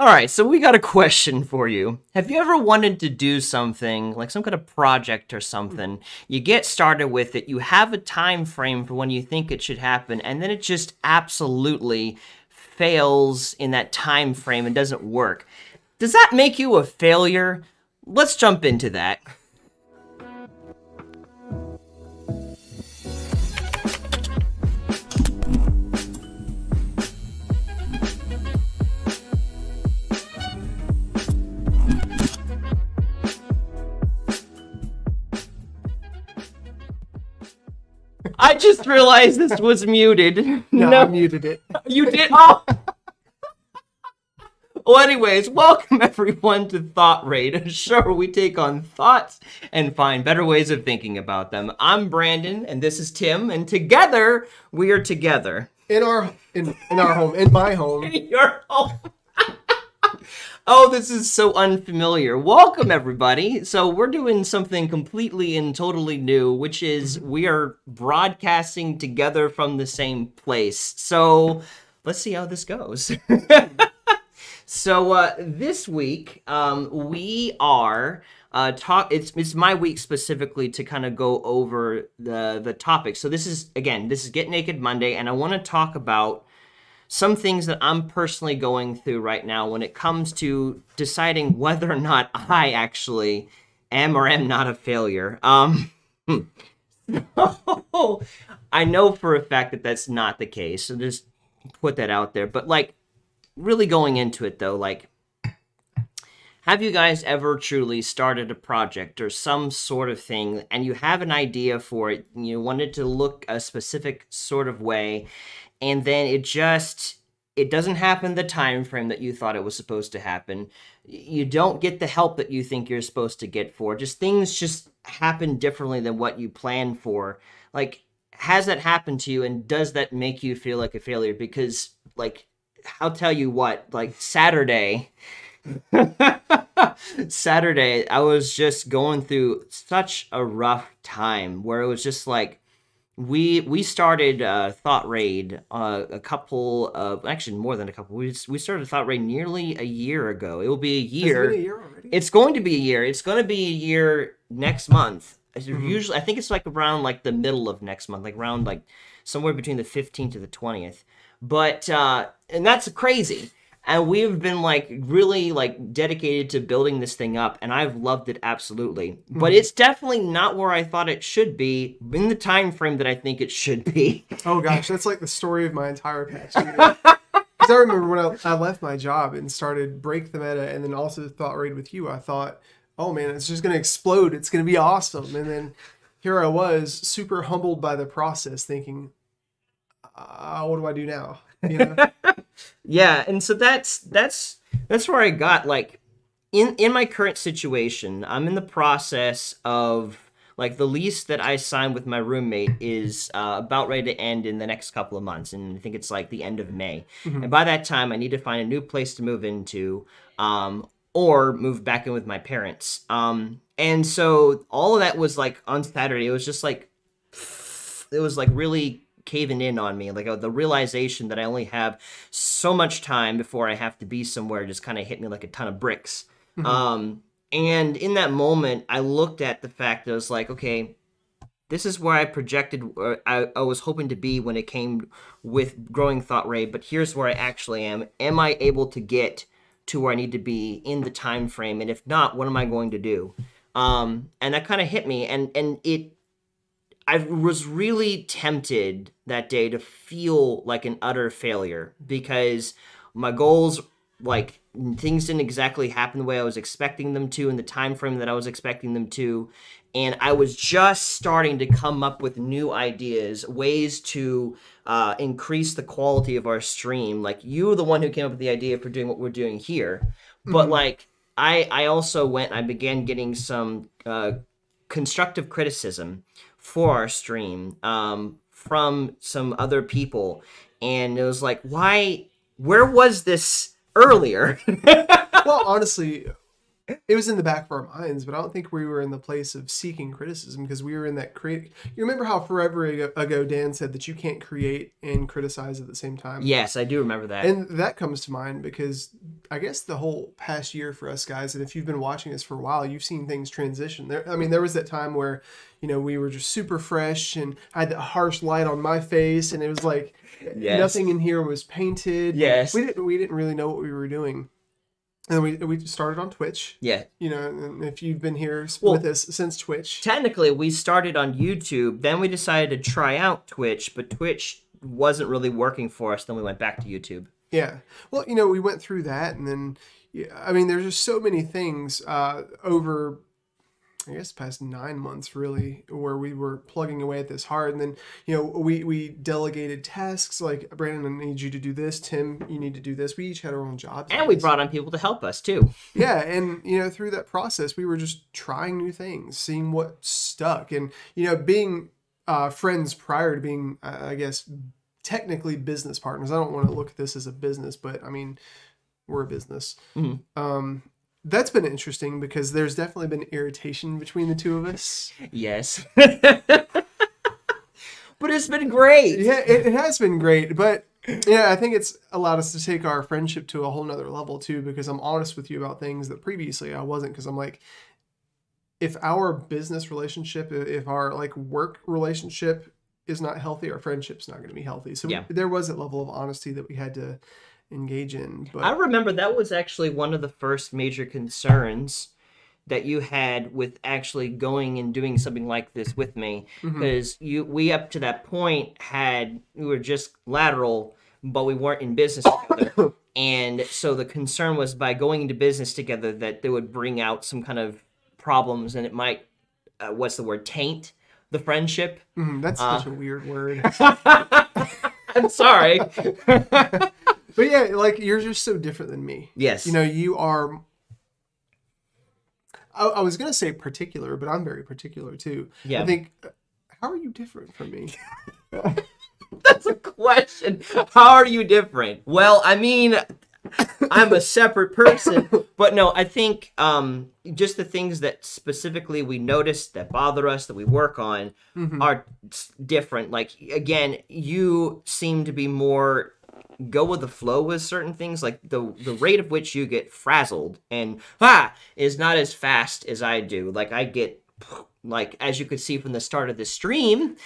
All right, so we got a question for you. Have you ever wanted to do something, like some kind of project or something? You get started with it, you have a time frame for when you think it should happen, and then it just absolutely fails in that time frame and doesn't work. Does that make you a failure? Let's jump into that. I just realized this was muted. No, I muted it. You did? Oh! Well, anyways, welcome everyone to Thought Raid, a show where we take on thoughts and find better ways of thinking about them. I'm Brandon, and this is Tim, and together, we are together. In our home, in my home. In your home. Oh, this is so unfamiliar. Welcome, everybody. So we're doing something completely and totally new, which is we are broadcasting together from the same place. So let's see how this goes. So this week, we are it's my week specifically to kind of go over the topic. So this is Get Naked Monday, and I want to talk about some things that I'm personally going through right now when it comes to deciding whether or not I actually am or am not a failure. So I know for a fact that that's not the case, so just put that out there. But like, really going into it though, like, have you guys ever truly started a project or some sort of thing and you have an idea for it, and you wanted to look a specific sort of way, and then it doesn't happen the time frame that you thought it was supposed to happen. You don't get the help that you think you're supposed to get for. Things just happen differently than what you planned for. Like, has that happened to you, and does that make you feel like a failure? Because, like, I'll tell you what, like, Saturday, I was just going through such a rough time where it was just like, we started Thought Raid a couple of, actually more than a couple. We started Thought Raid nearly a year ago. It will be a year. Has it been a year already? It's going to be a year. It's going to be a year next month. Usually, I think it's like around like the middle of next month, like around like somewhere between the 15th to the 20th. But and that's crazy. And we've been like really like dedicated to building this thing up, and I've loved it absolutely. But it's definitely not where I thought it should be in the time frame that I think it should be. Oh gosh, that's like the story of my entire past year. Because I remember when I left my job and started Break the Meta, and then also Thought Raid with you, I thought, oh man, it's just gonna explode. It's gonna be awesome. And then here I was, super humbled by the process, thinking, what do I do now? You know? Yeah, and so that's where I got, like, in my current situation, I'm in the process of, like, the lease that I signed with my roommate is about ready to end in the next couple of months, and I think it's like the end of May. And by that time, I need to find a new place to move into, or move back in with my parents. And so all of that was like on Saturday. It was just like, it was like really caving in on me. Like the realization that I only have so much time before I have to be somewhere just kind of hit me like a ton of bricks. And in that moment, I looked at the fact that I was like, okay, this is where I projected, I was hoping to be when it came with growing Thought Raid, but here's where I actually am. Am I able to get to where I need to be in the time frame? And if not, what am I going to do? And that kind of hit me, and I was really tempted that day to feel like an utter failure because my goals, like, things didn't exactly happen the way I was expecting them to in the time frame that I was expecting them to, and I was just starting to come up with new ideas, ways to increase the quality of our stream. Like, you were the one who came up with the idea for doing what we're doing here, but like I also went, I began getting some constructive criticism for our stream from some other people, and it was like, where was this earlier? Well, honestly, it was in the back of our minds, but I don't think we were in the place of seeking criticism because we were in that create. You remember how forever ago Dan said that you can't create and criticize at the same time? Yes, I do remember that. And that comes to mind because I guess the whole past year for us guys, and if you've been watching us for a while, you've seen things transition. There was that time where, we were just super fresh and I had that harsh light on my face and it was like nothing in here was painted. Yes. We didn't really know what we were doing. And we started on Twitch. Yeah. And if you've been here with us since Twitch. Technically, we started on YouTube. Then we decided to try out Twitch, but Twitch wasn't really working for us. Then we went back to YouTube. Yeah. Well, we went through that. And then, there's just so many things over, I guess, the past 9 months, really, where we were plugging away at this hard. And then, we delegated tasks like, Brandon, I need you to do this. Tim, you need to do this. We each had our own jobs. And we brought on people to help us, too. Yeah. And, through that process, we were just trying new things, seeing what stuck. And, being friends prior to being, I guess, technically business partners. I don't want to look at this as a business, but, we're a business. Mm-hmm. That's been interesting because there's definitely been irritation between the two of us. Yes. But it's been great. Yeah, it has been great. But yeah, I think it's allowed us to take our friendship to a whole nother level too, because I'm honest with you about things that previously I wasn't, because I'm like, if our business relationship, if our work relationship is not healthy, our friendship's not going to be healthy. So there was that level of honesty that we had to engage in. But I remember that was actually one of the first major concerns that you had with actually going and doing something like this with me, because we up to that point we were just lateral, but we weren't in business together. And so the concern was by going into business together that they would bring out some kind of problems, and it might taint the friendship. That's such a weird word. I'm sorry. But yeah, you're just so different than me. Yes. You are, I was going to say particular, but I'm very particular too. Yeah. I think, how are you different from me? That's a question. How are you different? Well, I'm a separate person, but no, I think just the things that specifically we notice that bother us, that we work on, are different. Again, you seem to be more go with the flow with certain things. The rate of which you get frazzled and is not as fast as I do. I get, as you could see from the start of the stream,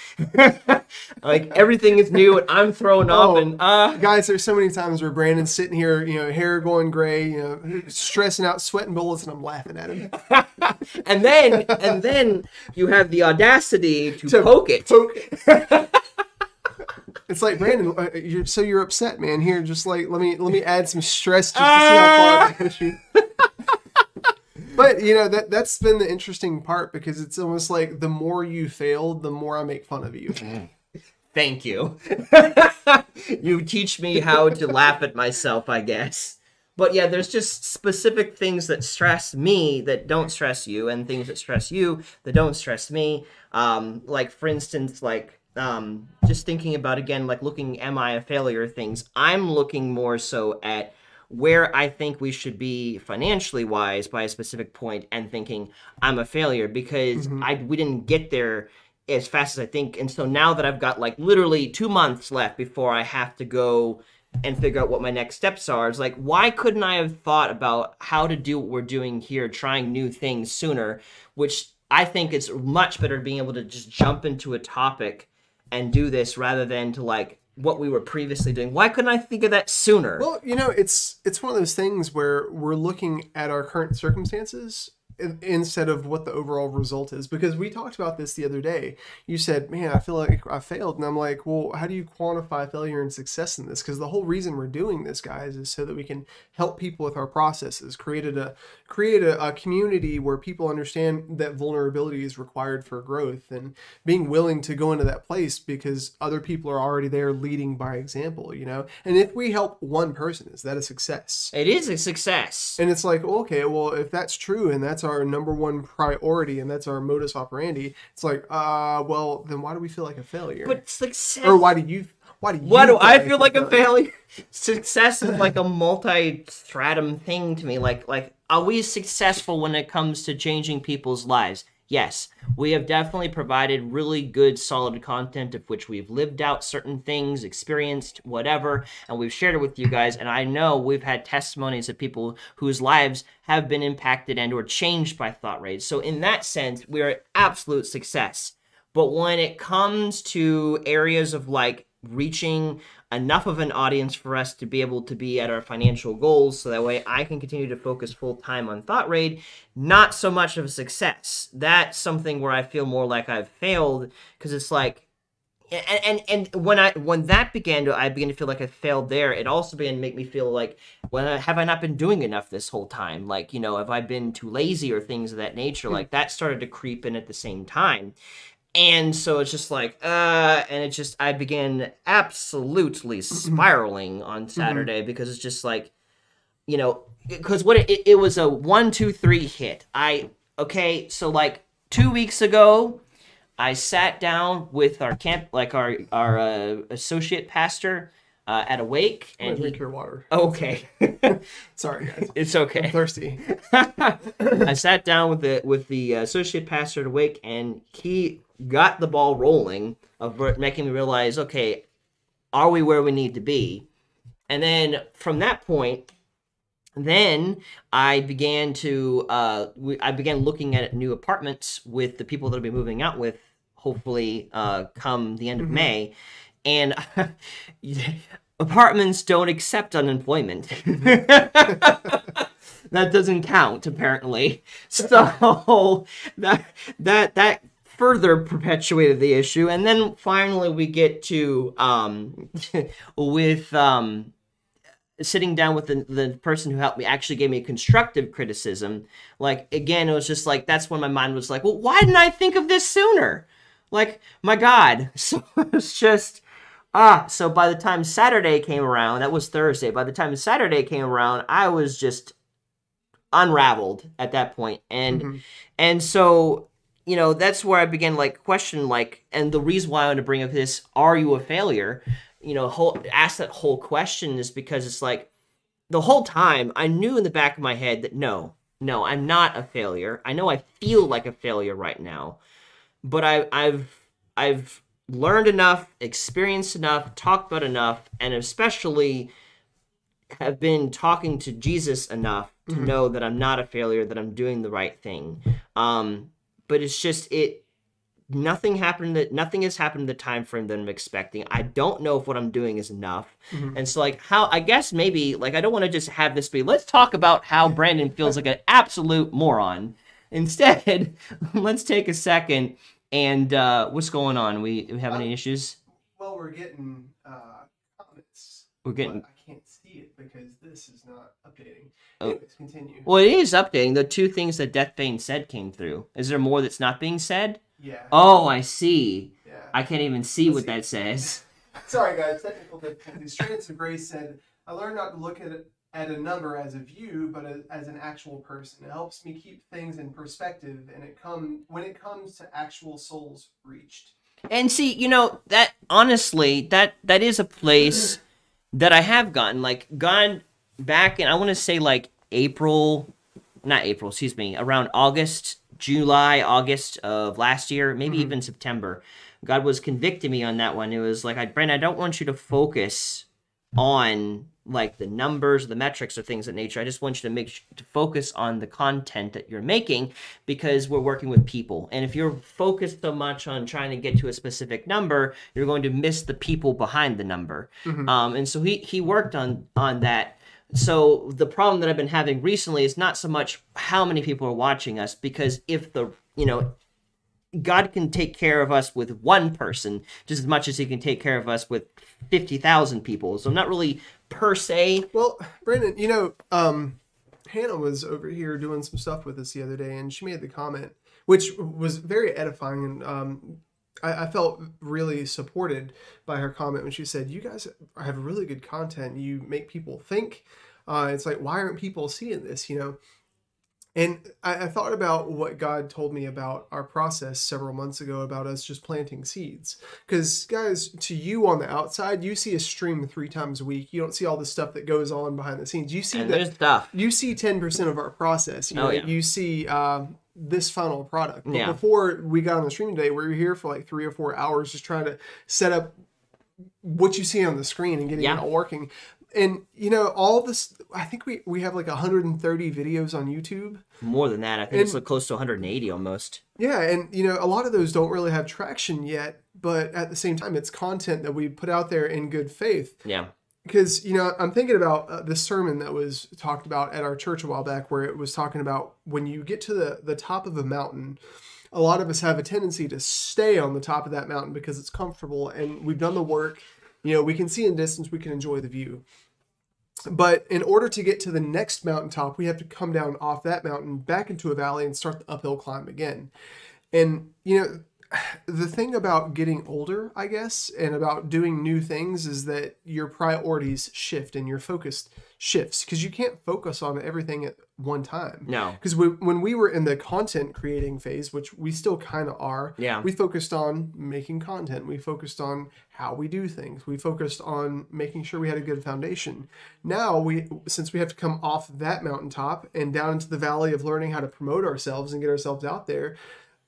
everything is new and I'm thrown up and guys, there's so many times where Brandon's sitting here, hair going gray, stressing out, sweating bullets, and I'm laughing at him. and then you have the audacity to poke it. It's like, Brandon, you're upset, man. Here, just let me add some stress just to see how far I can push you. But that's been the interesting part, because it's almost like the more you failed, the more I make fun of you. Thank you. You teach me how to laugh at myself, I guess. But yeah, there's just specific things that stress me that don't stress you, and things that stress you that don't stress me. For instance, just thinking about, again, looking, am I a failure things, I'm looking more so at where I think we should be financially wise by a specific point, and thinking I'm a failure because we didn't get there as fast as I think. And so now that I've got literally 2 months left before I have to go and figure out what my next steps are, it's why couldn't I have thought about how to do what we're doing here, trying new things sooner, which I think it's much better being able to just jump into a topic and do this rather than to what we were previously doing. Why couldn't I think of that sooner? Well, it's one of those things where we're looking at our current circumstances instead of what the overall result is. Because we talked about this the other day. You said, man, I feel like I failed. And I'm like, well, how do you quantify failure and success in this? Because the whole reason we're doing this, guys, is so that we can help people with our processes, create a community where people understand that vulnerability is required for growth, and being willing to go into that place because other people are already there leading by example, And if we help one person, is that a success? It is a success. And it's okay, well, if that's true and that's our number one priority and that's our modus operandi, it's well, then why do we feel like a failure? But success, or why do I feel like a failure? Success is a multi-stratum thing to me. are we successful when it comes to changing people's lives? Yes, we have definitely provided really good, solid content of which we've lived out certain things, experienced whatever, and we've shared it with you guys. And I know we've had testimonies of people whose lives have been impacted and or changed by thought raids. So in that sense, we are an absolute success. But when it comes to areas of like reaching enough of an audience for us to be able to be at our financial goals, so that way I can continue to focus full time on Thought Raid, not so much of a success. That's something where I feel more like I've failed, because it's like, and when that began to, I began to feel like I failed there. It also began to make me feel like, well, have I not been doing enough this whole time? Like, you know, have I been too lazy or things of that nature? Like that started to creep in at the same time. And so it's just like, and it just, I began absolutely spiraling on Saturday because it's just like, you know, because what it was a 1, 2, 3 hit. Okay, so like 2 weeks ago, I sat down with our associate pastor at a wake, and drink your water. Okay. Sorry, guys. It's okay. I'm thirsty. I sat down with the associate pastor at a wake, and he got the ball rolling of making me realize, okay, are we where we need to be? And then from that point, then I began to I began looking at new apartments with the people that I'll be moving out with, hopefully come the end of May, and apartments don't accept unemployment. That doesn't count, apparently. So that further perpetuated the issue. And then finally we get to sitting down with the person who helped me, actually gave me constructive criticism. Like, again, it was just like, that's when my mind was like, well, why didn't I think of this sooner? Like, my God. So it's just, so by the time Saturday came around, that was Thursday, by the time Saturday came around, I was just unraveled at that point. And so, you know, that's where I began like question, like, and the reason why I want to bring up this, are you a failure? You know, ask that whole question is because it's like, the whole time I knew in the back of my head that no, I'm not a failure. I know I feel like a failure right now, but I've learned enough, experienced enough, talked about enough, and especially have been talking to Jesus enough to know that I'm not a failure, that I'm doing the right thing. But it's just, nothing has happened in the time frame that I'm expecting. I don't know if what I'm doing is enough. And so like I guess maybe, like, I don't want to just have this be, let's talk about how Brandon feels like an absolute moron. Instead, let's take a second and, what's going on? We have any issues? Well, we're getting comments. We're getting... I can't see it because this is not updating. Anyways, continue. Well, it is updating. The 2 things that Deathbane said came through. Is there more that's not being said? Yeah. Oh, I see. Yeah. I can't even see what that says. Sorry, guys. Technical difficulties. Strands of Grace said, I learned not to look at a number as a view, but as an actual person. It helps me keep things in perspective, and when it comes to actual souls reached. And see, you know, that honestly, that is a place that I have gone back in, I want to say like around July, August of last year, maybe even September. God was convicting me on that one. It was like, Brandon, I don't want you to focus on like the numbers, the metrics, or things of nature. I just want you to focus on the content that you're making, because we're working with people. And if you're focused so much on trying to get to a specific number, you're going to miss the people behind the number. And so he worked on that. So the problem that I've been having recently is not so much how many people are watching us, because if God can take care of us with one person just as much as he can take care of us with 50,000 people. So I'm not really per se. Well, Brandon, you know, Hannah was over here doing some stuff with us the other day, and she made the comment, which was very edifying, and I felt really supported by her comment when she said, you guys have really good content. You make people think. It's like, why aren't people seeing this, you know? And I thought about what God told me about our process several months ago about us just planting seeds. Because, guys, to you on the outside, you see a stream 3 times a week. You don't see all the stuff that goes on behind the scenes. You see And there's stuff. You see 10% of our process. You know, yeah. You see this final product. But Yeah. before we got on the stream today, we were here for like 3 or 4 hours just trying to set up what you see on the screen and getting it all working. And, you know, all this, I think we have like 130 videos on YouTube. More than that. I think it's like close to 180 almost. Yeah, and, you know, a lot of those don't really have traction yet, but at the same time, it's content that we put out there in good faith. Yeah. Because, you know, I'm thinking about this sermon that was talked about at our church a while back where it was talking about when you get to the top of a mountain, a lot of us have a tendency to stay on the top of that mountain because it's comfortable and we've done the work. You know, we can see in distance, we can enjoy the view. But in order to get to the next mountaintop, we have to come down off that mountain back into a valley and start the uphill climb again. And, you know, the thing about getting older, I guess, and about doing new things is that your priorities shift and your focus shifts because you can't focus on everything at one time. No. Because when we were in the content creating phase, which we still kind of are, we focused on making content. We focused on how we do things. We focused on making sure we had a good foundation. Now, since we have to come off that mountaintop and down into the valley of learning how to promote ourselves and get ourselves out there,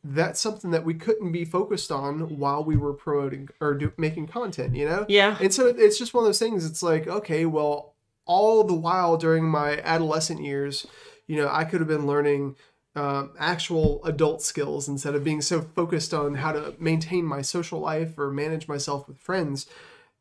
that's something that we couldn't be focused on while we were promoting or making content, you know? Yeah. And so it's just one of those things. It's like, okay, well, all the while during my adolescent years, you know, I could have been learning actual adult skills instead of being so focused on how to maintain my social life or manage myself with friends.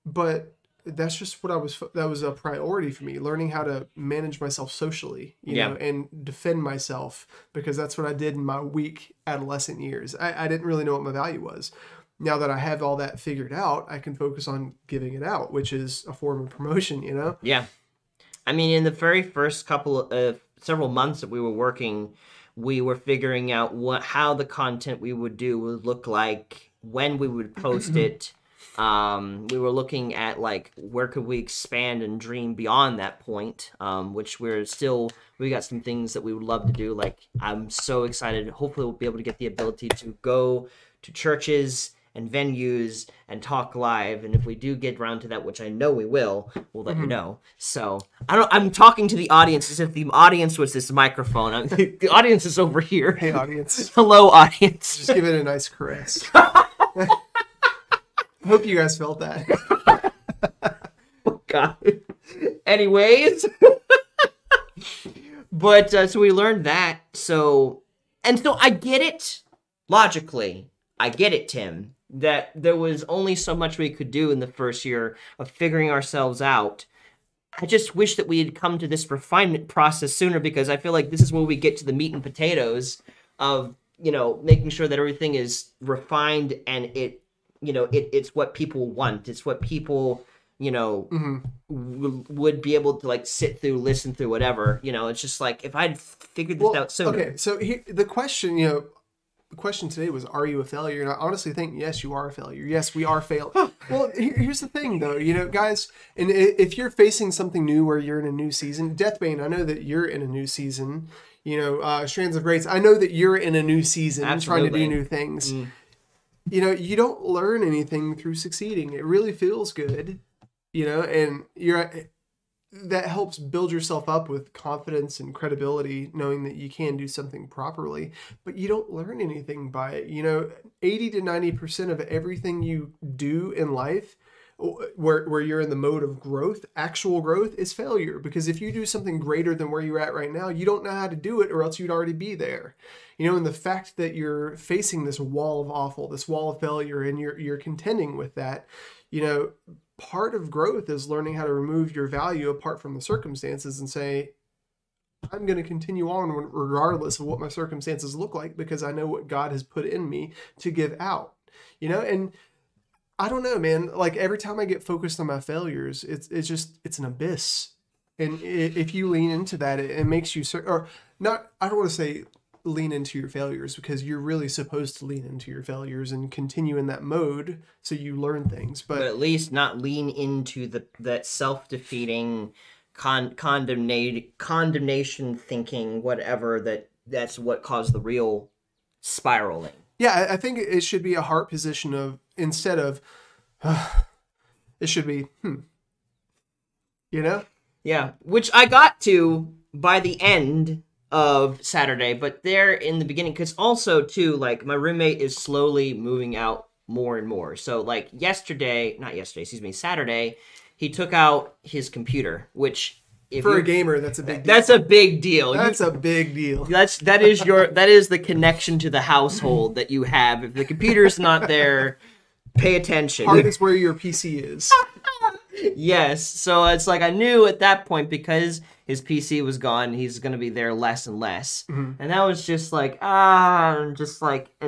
But that's just what that was a priority for me, learning how to manage myself socially, you know, and defend myself, because that's what I did in my weak adolescent years. I didn't really know what my value was. Now that I have all that figured out, I can focus on giving it out, which is a form of promotion, you know? Yeah. I mean, in the very first couple of several months that we were working, we were figuring out how the content we would do would look like, when we would post it. We were looking at like where could we expand and dream beyond that point, which we got some things that we would love to do. Like, I'm so excited. Hopefully we'll be able to get the ability to go to churches and venues and talk live. And if we do get around to that, which I know we will, we'll let you know. So I'm talking to the audience as if the audience was this microphone. The audience is over here. Hey, audience. Hello, audience. Just give it a nice caress. Hope you guys felt that. Oh, God. Anyways. But, so we learned that. So I get it. Logically, I get it, Tim, that there was only so much we could do in the first year of figuring ourselves out. I just wish that we had come to this refinement process sooner, because I feel like this is where we get to the meat and potatoes of, you know, making sure that everything is refined and it's what people want. It's what people, you know, would be able to like sit through, listen through, whatever. You know, it's just like, if I'd figured this out sooner. Okay, so the question, you know, the question today was, are you a failure? And I honestly think, yes, you are a failure. Yes, we are failing. Well, here's the thing, though. You know, guys, and if you're facing something new where you're in a new season, Deathbane, I know that you're in a new season. You know, Strands of Grace, I know that you're in a new season. Absolutely. Trying to do new things. You know, you don't learn anything through succeeding. It really feels good, you know, and that helps build yourself up with confidence and credibility, knowing that you can do something properly, but you don't learn anything by it. You know, 80 to 90% of everything you do in life, where you're in the mode of growth, actual growth, is failure. Because if you do something greater than where you're at right now, you don't know how to do it, or else you'd already be there. You know, and the fact that you're facing this wall of awful, this wall of failure, and you're contending with that, you know, part of growth is learning how to remove your value apart from the circumstances and say, I'm going to continue on regardless of what my circumstances look like, because I know what God has put in me to give out, you know. And I don't know, man, like every time I get focused on my failures, it's an abyss. And if you lean into that, it makes you, or not, I don't want to say lean into your failures, because you're really supposed to lean into your failures and continue in that mode so you learn things, but at least not lean into that self-defeating condemnation thinking, whatever, that that's what caused the real spiraling. Yeah, I think it should be a heart position of, instead of, it should be, you know? Yeah, which I got to by the end of Saturday, but there in the beginning, because also too, like, my roommate is slowly moving out more and more. So like Saturday, he took out his computer, which For a gamer, that's a big deal. That's a big deal. That's a big deal. That is the connection to the household that you have. If the computer's not there, pay attention. Heart is where your PC is. Yes, so it's like I knew at that point, because his PC was gone, he's gonna be there less and less, and that was just like and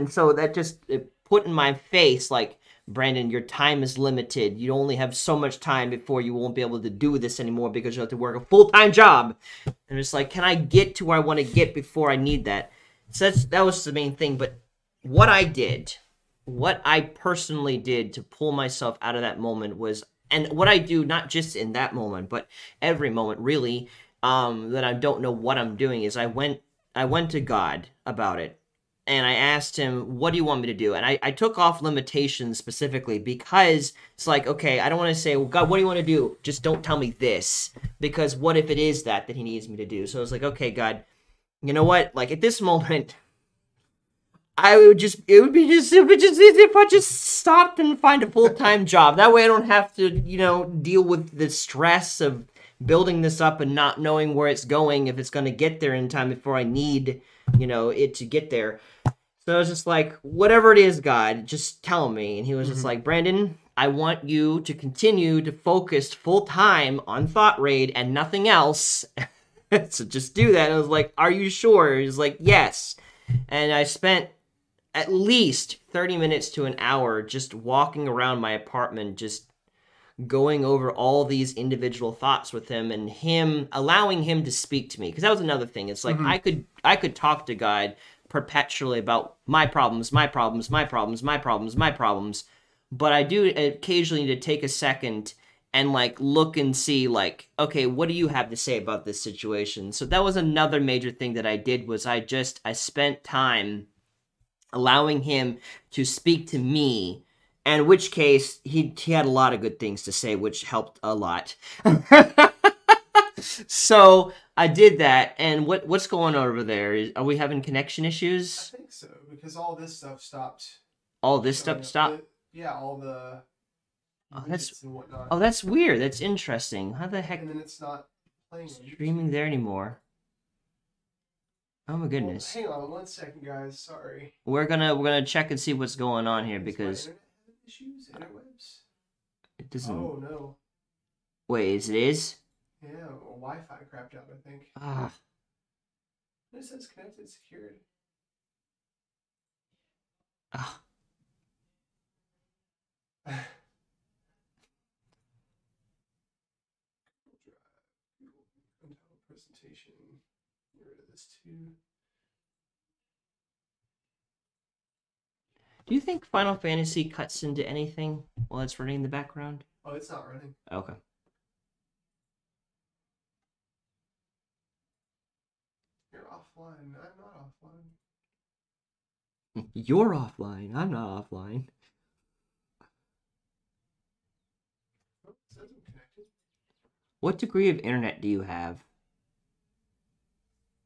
so that just it put in my face like, Brandon, your time is limited. You only have so much time before you won't be able to do this anymore because you have to work a full-time job. And it's like, can I get to where I want to get before I need that? So that was the main thing. But what I personally did to pull myself out of that moment was, and what I do, not just in that moment, but every moment really, that I don't know what I'm doing, is I went to God about it. And I asked him, what do you want me to do? And I took off limitations specifically because it's like, okay, I don't want to say, well, God, what do you want to do? Just don't tell me this. Because what if it is that he needs me to do? So I was like, okay, God, you know what? Like, at this moment, it would be just easy if I just stopped and find a full-time job. That way I don't have to, deal with the stress of building this up and not knowing where it's going, if it's going to get there in time before I need, it to get there. So I was just like, whatever it is, God, just tell me. And he was just like, Brandon, I want you to continue to focus full-time on Thought Raid and nothing else. So just do that. And I was like, are you sure? He was like, yes. And I spent at least 30 minutes to an hour just walking around my apartment, just going over all these individual thoughts with him, and him allowing him to speak to me. Because that was another thing. It's like, I could talk to God perpetually about my problems, but I do occasionally need to take a second and like look and see like, okay, what do you have to say about this situation? So that was another major thing that I did, was I spent time allowing him to speak to me, and in which case he had a lot of good things to say, which helped a lot. So I did that, and what's going on over there? Are we having connection issues? I think so, because all this stuff stopped. All this stuff stopped? Yeah, all the that's and whatnot. Oh, that's weird. That's interesting. How the heck? And then it's not playing streaming there anymore. Oh my goodness. Well, hang on 1 second, guys. Sorry. We're gonna check and see what's going on here, because internet issues, interwebs. It doesn't. Oh no. Wait, it is? Yeah, well, Wi-Fi crapped out, I think. Ah. It says connected, secured. Ah. Presentation. Get rid of this too. Do you think Final Fantasy cuts into anything while it's running in the background? Oh, it's not running. Okay. You're offline. I'm not offline. You're offline. I'm not offline. Oh, it says I'm connected. What degree of internet do you have?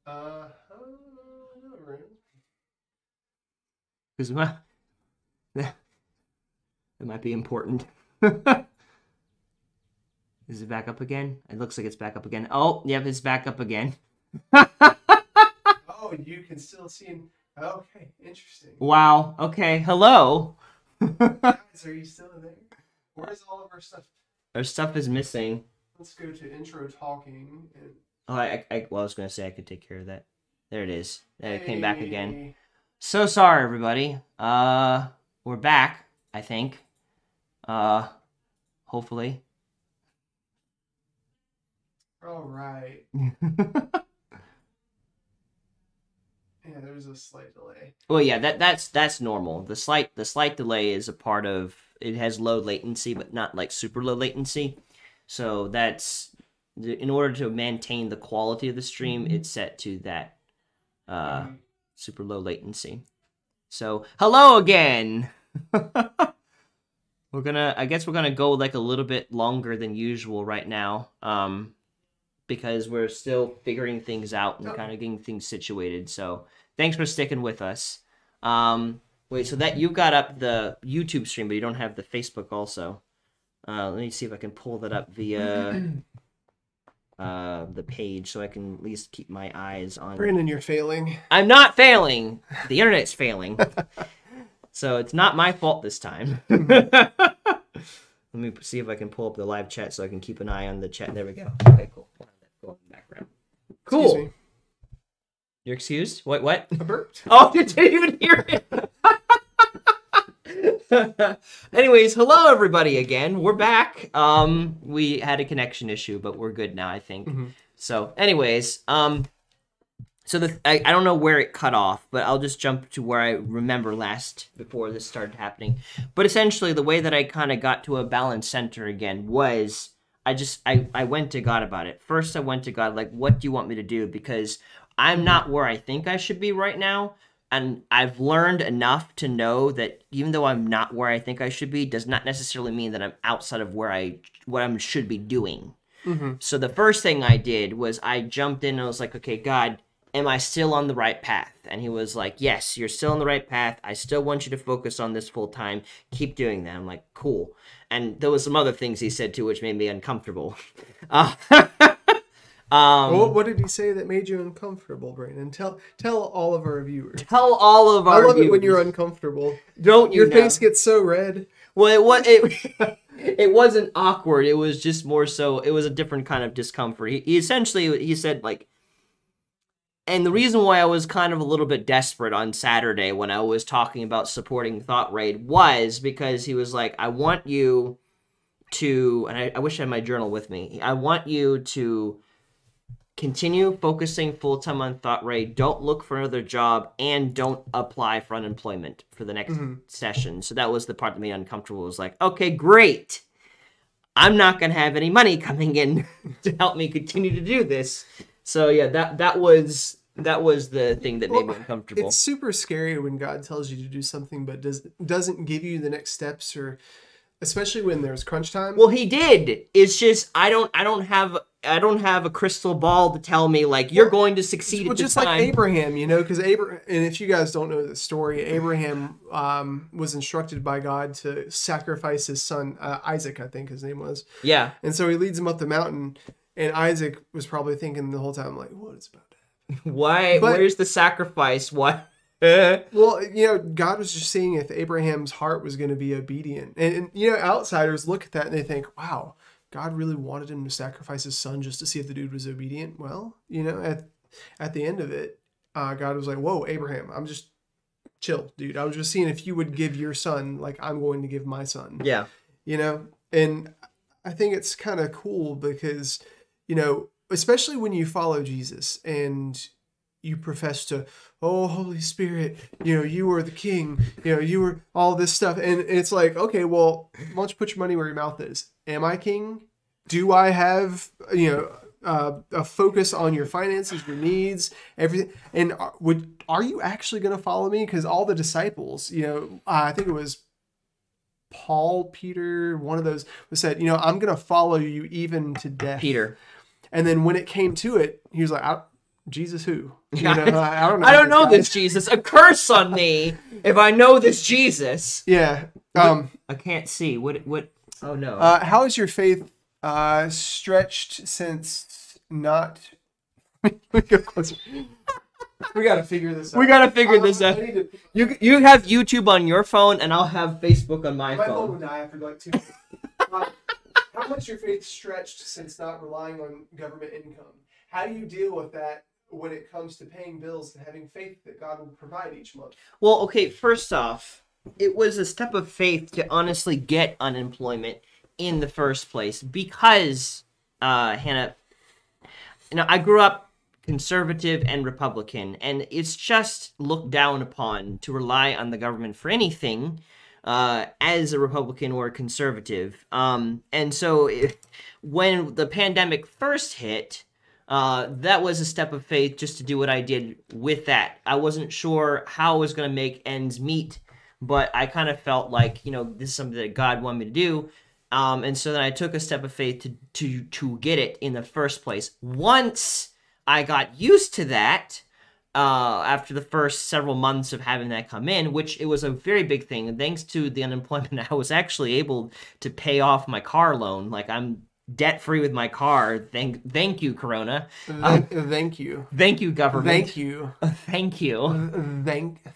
No, Because that might be important. Is it back up again? It looks like it's back up again. Oh, yep, it's back up again. Oh, you can still see him. Okay, interesting. Wow. Okay. Hello. Guys, are you still in there? Where's all of our stuff? Our stuff is missing. Let's go to intro talking. And... Oh, I was going to say I could take care of that. There it is. It came back again. So sorry, everybody. We're back, I think. Hopefully. All right. Yeah, there's a slight delay. Well, yeah, that's normal. The slight delay is a part of it. Has low latency, but not like super low latency. So that's in order to maintain the quality of the stream, it's set to that super low latency. So hello again. I guess we're gonna go like a little bit longer than usual right now, because we're still figuring things out and kind of getting things situated. So thanks for sticking with us. Wait, so that you got up the YouTube stream, but you don't have the Facebook also. Let me see if I can pull that up via the page so I can at least keep my eyes on. Brandon, you're failing. I'm not failing. The internet's failing. So it's not my fault this time. Let me see if I can pull up the live chat so I can keep an eye on the chat. There we go. Okay, cool. Go in the background. Cool. Excuse me. You're excused? What? I burped. Oh, you didn't even hear it. Anyways, hello everybody again. We're back. We had a connection issue, but we're good now, I think. So, anyways, I don't know where it cut off, but I'll just jump to where I remember last before this started happening. But essentially, the way that I kind of got to a balanced center again was I went to God about it. First, I went to God, like, what do you want me to do? Because I'm not where I think I should be right now. And I've learned enough to know that even though I'm not where I think I should be, does not necessarily mean that I'm outside of what I should be doing. So the first thing I did was I jumped in and I was like, okay, God, am I still on the right path? And he was like, yes, you're still on the right path. I still want you to focus on this full time. Keep doing that. I'm like, cool. And there was some other things he said too, which made me uncomfortable. What did he say that made you uncomfortable, Brandon? Tell all of our viewers. Tell all of our viewers. I love viewers. it when you're uncomfortable. Don't you? Your face gets so red. Well, it wasn't awkward. It was just more so. It was a different kind of discomfort. He essentially said like, and the reason why I was kind of a little bit desperate on Saturday when I was talking about supporting Thought Raid was because he was like, I want you to, and I wish I had my journal with me. I want you to continue focusing full-time on Thought Raid. Don't look for another job, and don't apply for unemployment for the next session. So that was the part that made me uncomfortable. It was like, okay, great. I'm not going to have any money coming in to help me continue to do this. So yeah, that was the thing that made me uncomfortable. It's super scary when God tells you to do something but doesn't give you the next steps, or especially when there's crunch time. Well, he did. It's just I don't have a crystal ball to tell me like you're going to succeed at this time. Just like Abraham, because Abraham, and if you guys don't know the story, Abraham was instructed by God to sacrifice his son Isaac, I think his name was. Yeah. And so he leads him up the mountain, and Isaac was probably thinking the whole time like, "What is about to happen? Why? Where's the sacrifice? What?" Well, God was just seeing if Abraham's heart was going to be obedient, and outsiders look at that and they think, "Wow, God really wanted him to sacrifice his son just to see if the dude was obedient." Well, at the end of it, God was like, "Whoa, Abraham, I'm just chill, dude. I was just seeing if you would give your son like I'm going to give my son." Yeah. And I think it's kind of cool because, especially when you follow Jesus and you profess to, "Oh, Holy Spirit, you are the King, you were all this stuff." And it's like, okay, well, why don't you put your money where your mouth is? Am I king? Do I have, a focus on your finances, your needs, everything? And are you actually going to follow me? Because all the disciples, I think it was Paul, Peter, one of those said, I'm going to follow you even to death. Peter. And then when it came to it, he was like, Jesus who? I don't know this Jesus. A curse on me if I know this Jesus. Yeah. I can't see. What? Oh no. How is your faith stretched since not? We go closer. We gotta figure this out. We gotta figure this out. You have YouTube on your phone, and I'll have Facebook on my phone. My phone would die after like 2 minutes. How much your faith stretched since not relying on government income? How do you deal with that when it comes to paying bills and having faith that God will provide each month? Well, okay, first off, it was a step of faith to honestly get unemployment in the first place because, Hannah, I grew up conservative and Republican, and it's just looked down upon to rely on the government for anything as a Republican or a conservative. And so when the pandemic first hit, that was a step of faith just to do what I did with that. I wasn't sure how I was going to make ends meet, but I kind of felt like, this is something that God wanted me to do. And so then I took a step of faith to get it in the first place. Once I got used to that, after the first several months of having that come in, which it was a very big thing. And thanks to the unemployment, I was actually able to pay off my car loan. Like, I'm debt-free with my car. Thank you, Corona. Thank you. Thank you, government. Thank you. Thank you.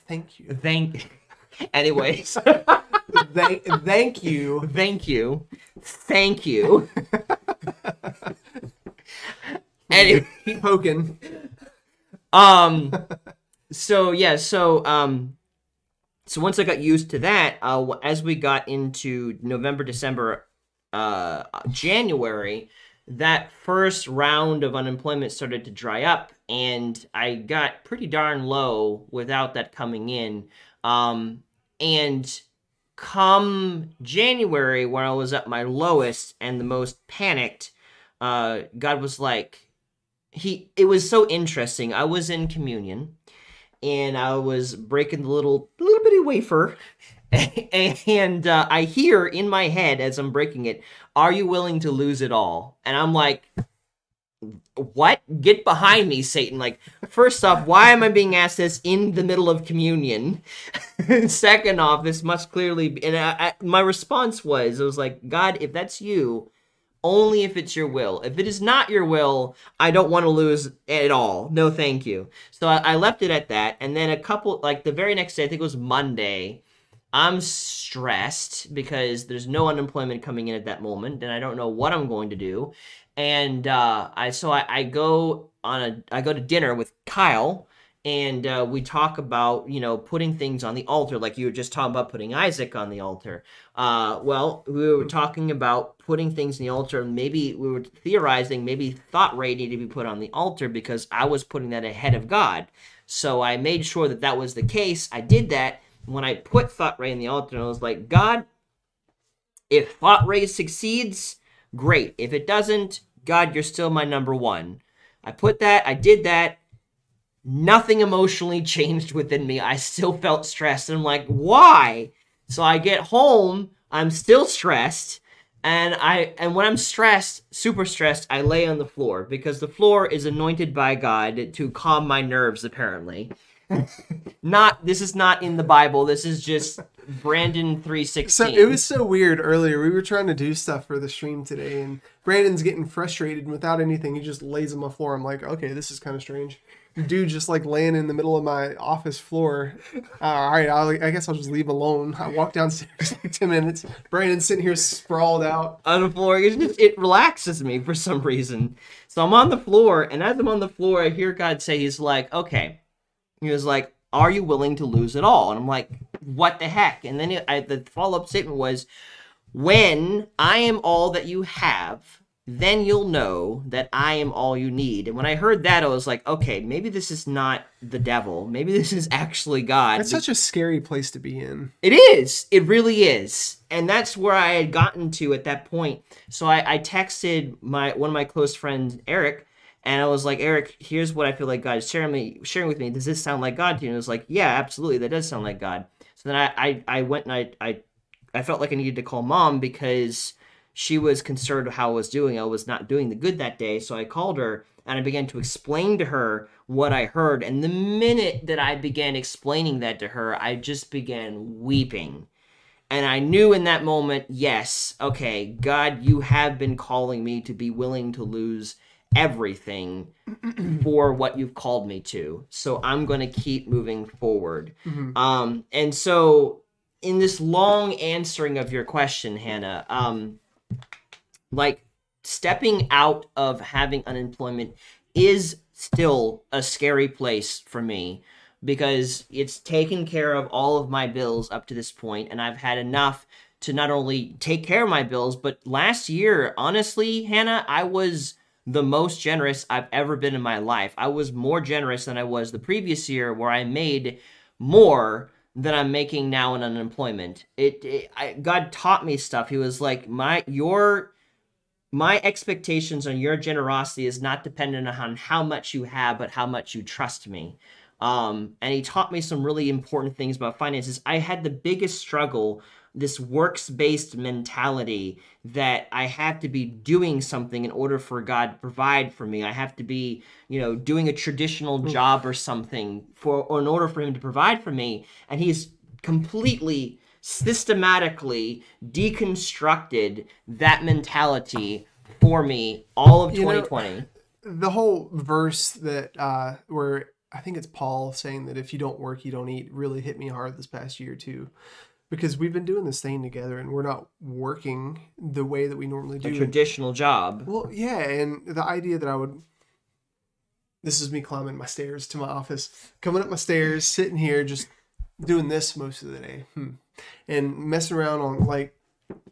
Thank you. Anyways. Thank you. Thank you. Thank you. Anyway. Keep poking. So yeah, so once I got used to that, as we got into November, December, January, that first round of unemployment started to dry up, and I got pretty darn low without that coming in. And come January, where I was at my lowest and the most panicked, God was like, it was so interesting. I was in communion, and I was breaking the little bitty wafer, and I hear in my head as I'm breaking it, "Are you willing to lose it all?" And I'm like, what? Get behind me, Satan. Like, first off, why am I being asked this in the middle of communion? Second off, this must clearly be, and my response was, like, God, if that's you, only if it's your will. If it is not your will, I don't want to lose at all. No, thank you. So I left it at that. And then the very next day, I think it was Monday, I'm stressed because there's no unemployment coming in at that moment, and I don't know what I'm going to do. And I go to dinner with Kyle, and we talk about, putting things on the altar, like you were just talking about putting Isaac on the altar. Well, we were talking about putting things on the altar, and maybe we were theorizing maybe thought rate needed to be put on the altar because I was putting that ahead of God. So I made sure that was the case. I did that. When I put thought rate on the altar, I was like, God, if thought rate succeeds, great. If it doesn't, God, you're still my number one. I did that. Nothing emotionally changed within me. I still felt stressed. And I'm like, why? So I get home, I'm still stressed. And when I'm stressed, super stressed, I lay on the floor because the floor is anointed by God to calm my nerves, apparently. This is not in the Bible. This is just Brandon 3:16. So it was so weird earlier. We were trying to do stuff for the stream today, and Brandon's getting frustrated, and without anything, he just lays on the floor. I'm like, okay, this is kind of strange. Dude just like laying in the middle of my office floor. All right, I guess I'll just leave alone. I walk downstairs like 10 minutes. Brandon's sitting here sprawled out on the floor. It relaxes me for some reason. So I'm on the floor, and as I'm on the floor, I hear God say, he's like, okay. He was like, are you willing to lose it all? And I'm like, what the heck? And then the follow-up statement was, when I am all that you have, then you'll know that I am all you need. And when I heard that, I was like, okay, maybe this is not the devil. Maybe this is actually God. That's such a scary place to be in. It is. It really is. And that's where I had gotten to at that point. So I texted one of my close friends, Eric, and I was like, Eric, here's what I feel like God is sharing with me. Does this sound like God to you? And it was like, yeah, absolutely. That does sound like God. So then I went and I felt like I needed to call Mom because she was concerned with how I was doing. I was not doing the good that day. So I called her and I began to explain to her what I heard. And the minute that I began explaining that to her, I just began weeping. And I knew in that moment, yes, okay, God, you have been calling me to be willing to lose everything for what you've called me to. So I'm going to keep moving forward. Mm-hmm. And so in this long answering of your question, Hannah, like stepping out of having unemployment is still a scary place for me because it's taken care of all of my bills up to this point, and I've had enough to not only take care of my bills, but last year, honestly, Hannah, I was the most generous I've ever been in my life. I was more generous than I was the previous year, where I made more than I'm making now in unemployment. God taught me stuff. He was like, my expectations on your generosity is not dependent on how much you have, but how much you trust me. And he taught me some really important things about finances. I had the biggest struggle, this works-based mentality that I have to be doing something in order for God to provide for me. I have to be, doing a traditional job or something or in order for him to provide for me. And he's completely systematically deconstructed that mentality for me all of 2020. The whole verse that where I think it's Paul saying that if you don't work, you don't eat, really hit me hard this past year too, because we've been doing this thing together and we're not working the way that we normally do. A traditional job. Well, yeah, and the idea that this is me climbing my stairs to my office, coming up my stairs, sitting here, just doing this most of the day, and messing around on like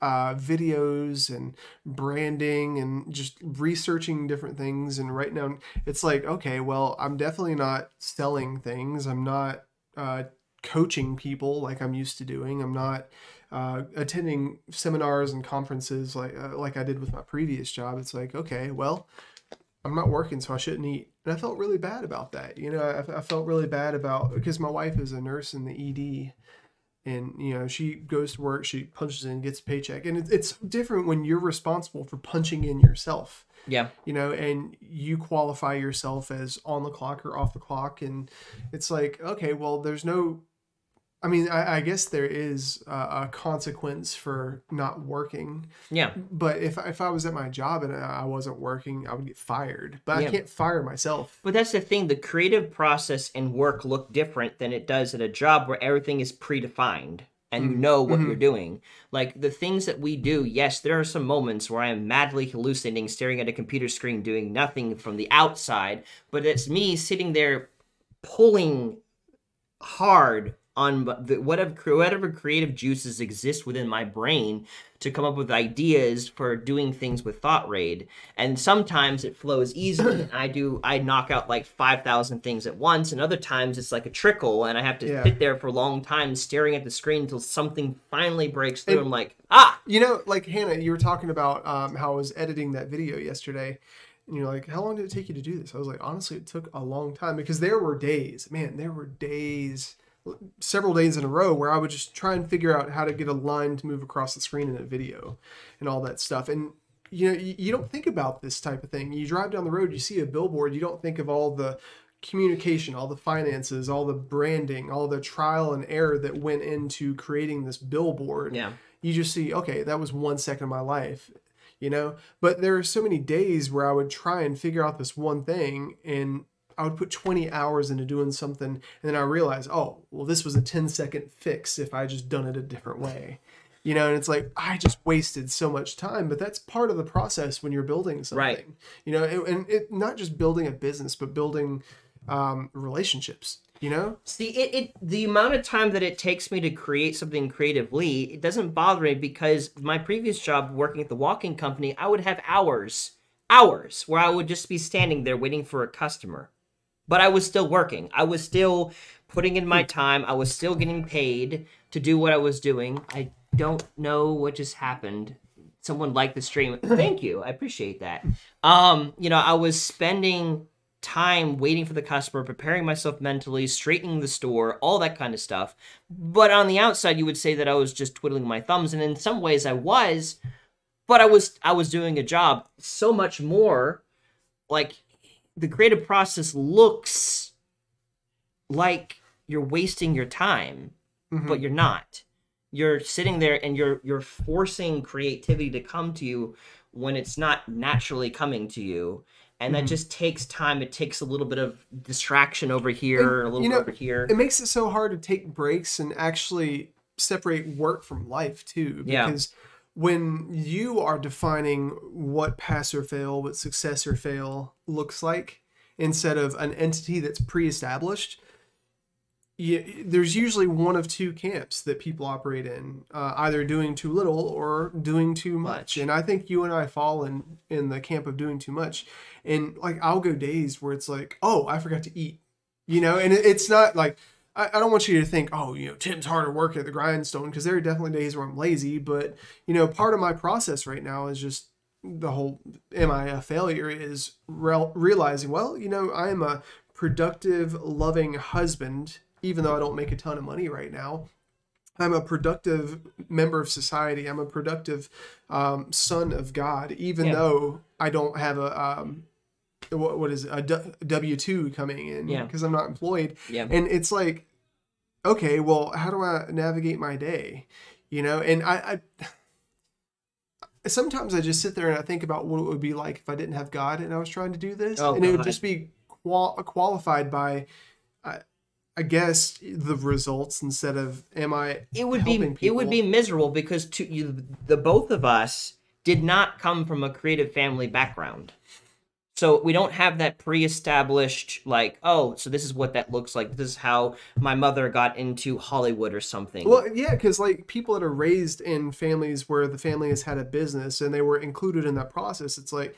videos and branding and just researching different things. And right now it's like, okay, well, I'm definitely not selling things. I'm not coaching people like I'm used to doing. I'm not attending seminars and conferences like I did with my previous job. It's like, okay, well, I'm not working, so I shouldn't eat. And I felt really bad about that. I felt really bad because my wife is a nurse in the ED. And, she goes to work, she punches in, gets a paycheck. And it's different when you're responsible for punching in yourself. Yeah. And you qualify yourself as on the clock or off the clock. And it's like, okay, well, there's no... I mean, I guess there is a consequence for not working. Yeah. But if I was at my job and I wasn't working, I would get fired. But I can't fire myself. But that's the thing. The creative process and work look different than it does at a job where everything is predefined and you know what you're doing. Like the things that we do, yes, there are some moments where I am madly hallucinating, staring at a computer screen, doing nothing from the outside. But it's me sitting there pulling hard on whatever creative juices exist within my brain to come up with ideas for doing things with Thought Raid. And sometimes it flows easily. I knock out like 5,000 things at once, and other times it's like a trickle, and I have to sit there for a long time staring at the screen until something finally breaks through. I'm like, like Hannah, you were talking about how I was editing that video yesterday. And you're like, how long did it take you to do this? I was like, honestly, it took a long time, because there were days, several days in a row where I would just try and figure out how to get a line to move across the screen in a video and all that stuff. And you don't think about this type of thing. You drive down the road, you see a billboard, you don't think of all the communication, all the finances, all the branding, all the trial and error that went into creating this billboard. Yeah. You just see, okay, that was 1 second of my life, but there are so many days where I would try and figure out this one thing, and I would put 20 hours into doing something, and then I realized, oh, well, this was a 10-second fix if I just done it a different way. And it's like, I just wasted so much time, but that's part of the process when you're building something. Right. And not just building a business, but building relationships, See, the amount of time that it takes me to create something creatively, it doesn't bother me, because my previous job working at the walking company, I would have hours where I would just be standing there waiting for a customer. But I was still working. I was still putting in my time. I was still getting paid to do what I was doing. I don't know what just happened. Someone liked the stream. Thank you. I appreciate that. I was spending time waiting for the customer, preparing myself mentally, straightening the store, all that kind of stuff. But on the outside, you would say that I was just twiddling my thumbs. And in some ways I was, but I was doing a job. So much more like... The creative process looks like you're wasting your time, but you're not. You're sitting there and you're forcing creativity to come to you when it's not naturally coming to you. And that just takes time. It takes a little bit of distraction over here, a little bit over here. It makes it so hard to take breaks and actually separate work from life too. Because when you are defining what pass or fail, what success or fail looks like, instead of an entity that's pre-established, there's usually one of two camps that people operate in, either doing too little or doing too much. And I think you and I fall in the camp of doing too much. And like, I'll go days where it's like, oh, I forgot to eat, and it's not like, I don't want you to think, oh, Tim's hard at work at the grindstone, because there are definitely days where I'm lazy. But, part of my process right now is just the whole am I a failure is realizing, well, I am a productive, loving husband, even though I don't make a ton of money right now. I'm a productive member of society. I'm a productive son of God, even though I don't have a what is it, a W-2 coming in because I'm not employed. Yeah. And it's like, okay, well, how do I navigate my day? And I sometimes I just sit there and I think about what it would be like if I didn't have God and I was trying to do this, and it would just be qualified by, I guess, the results instead of It would be miserable because the both of us did not come from a creative family background. So we don't have that pre-established, like, oh, so this is what that looks like. This is how my mother got into Hollywood or something. Well, yeah, because like people that are raised in families where the family has had a business and they were included in that process, it's like,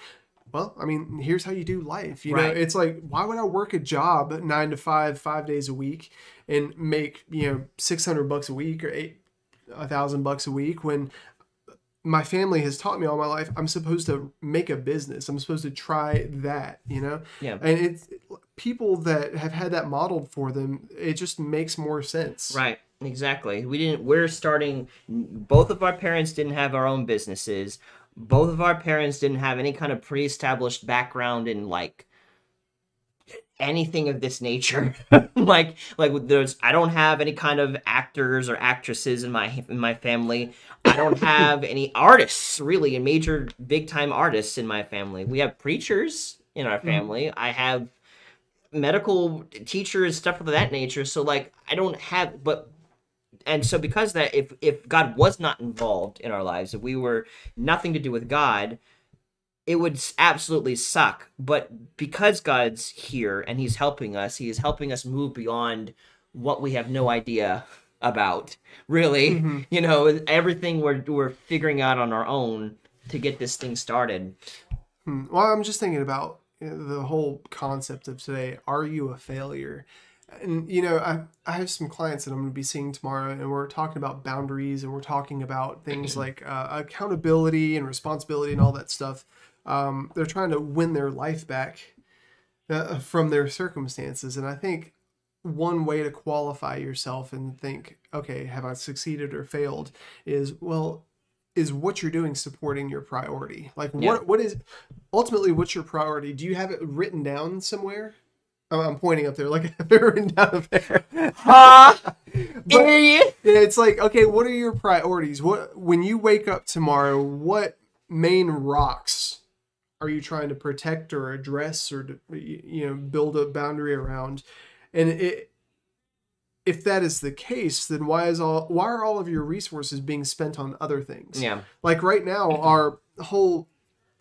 well, I mean, here's how you do life. You know, it's like, why would I work a job 9 to 5, 5 days a week and make, $600 a week or $1,000 a week when my family has taught me all my life I'm supposed to make a business. I'm supposed to try that, Yeah. And it's people that have had that modeled for them, it just makes more sense. Right. Exactly. Both of our parents didn't have our own businesses. Both of our parents didn't have any kind of pre-established background in like anything of this nature. like I don't have any kind of actors or actresses in my family. I don't have any artists, really, and major big time artists in my family. We have preachers in our family. I have medical teachers, stuff of that nature. So like I don't have and so because of that, if God was not involved in our lives, if we were nothing to do with God, it would absolutely suck. But because God's here and he's helping us, he is helping us move beyond what we have no idea about, really. Everything we're figuring out on our own to get this thing started. Well, I'm just thinking about the whole concept of today. Are you a failure? And I have some clients that I'm going to be seeing tomorrow, and we're talking about boundaries, and we're talking about things like accountability and responsibility and all that stuff. They're trying to win their life back from their circumstances, and I think one way to qualify yourself and think, okay, have I succeeded or failed, is what you're doing supporting your priority? Like, what is ultimately what's your priority? Do you have it written down somewhere? I'm pointing up there, like I have it written down up there. It's like, okay, what are your priorities? When you wake up tomorrow, what main rocks are you trying to protect or address or build a boundary around? And if that is the case, then why are all of your resources being spent on other things? Yeah. Like right now, our whole,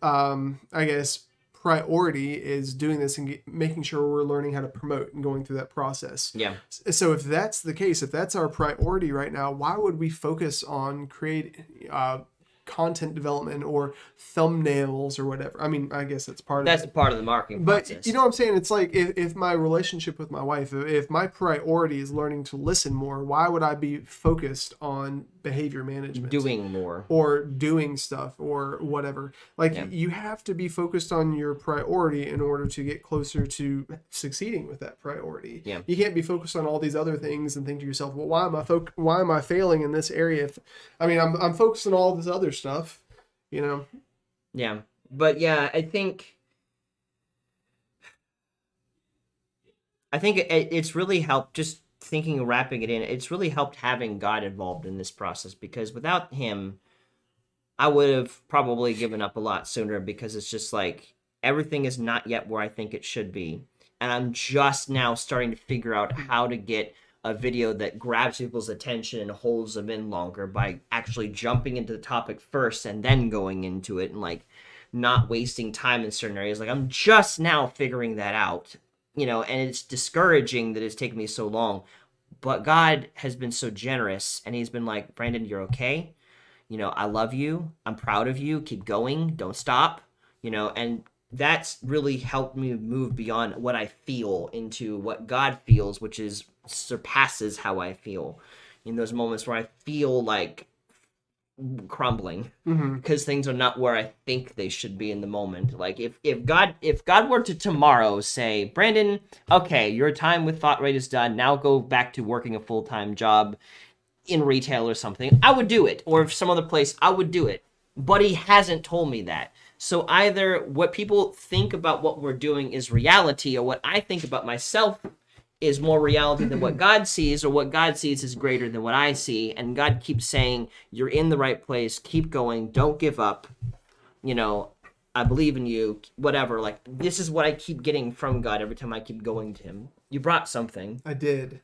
I guess, priority is doing this and making sure we're learning how to promote and going through that process. Yeah. So if that's the case, if that's our priority right now, why would we focus on content development or thumbnails or whatever? I mean, I guess that's part of it. That's part of the marketing process. But you know what I'm saying? It's like if my relationship with my wife, if my priority is learning to listen more, why would I be focused on behavior management? Doing more. Or doing stuff or whatever. Like you have to be focused on your priority in order to get closer to succeeding with that priority. Yeah. You can't be focused on all these other things and think to yourself, well, why am I failing in this area? I'm focused on all this other stuff, Yeah. But yeah, I think it's really helped, just thinking and wrapping it in, it's really helped having God involved in this process, because without him, I would have probably given up a lot sooner, because it's just like everything is not yet where I think it should be. And I'm just now starting to figure out how to get a video that grabs people's attention and holds them in longer by actually jumping into the topic first and then going into it, and like not wasting time in certain areas. Like I'm just now figuring that out, and it's discouraging that it's taken me so long, but God has been so generous, and he's been like, Brandon, you're okay. I love you. I'm proud of you. Keep going. Don't stop, and that's really helped me move beyond what I feel into what God feels, which surpasses how I feel. In those moments where I feel like crumbling Mm-hmm. because things are not where I think they should be in the moment. Like if God were to tomorrow say, Brandon, okay, your time with Thought Rate is done. Now go back to working a full-time job in retail or something, I would do it. Or if some other place, I would do it. But he hasn't told me that. So either what people think about what we're doing is reality, or what I think about myself is more reality than what God sees, or what God sees is greater than what I see. And God keeps saying, you're in the right place, keep going, don't give up, you know, I believe in you, whatever. Like, this is what I keep getting from God every time I keep going to him. You brought something. I did.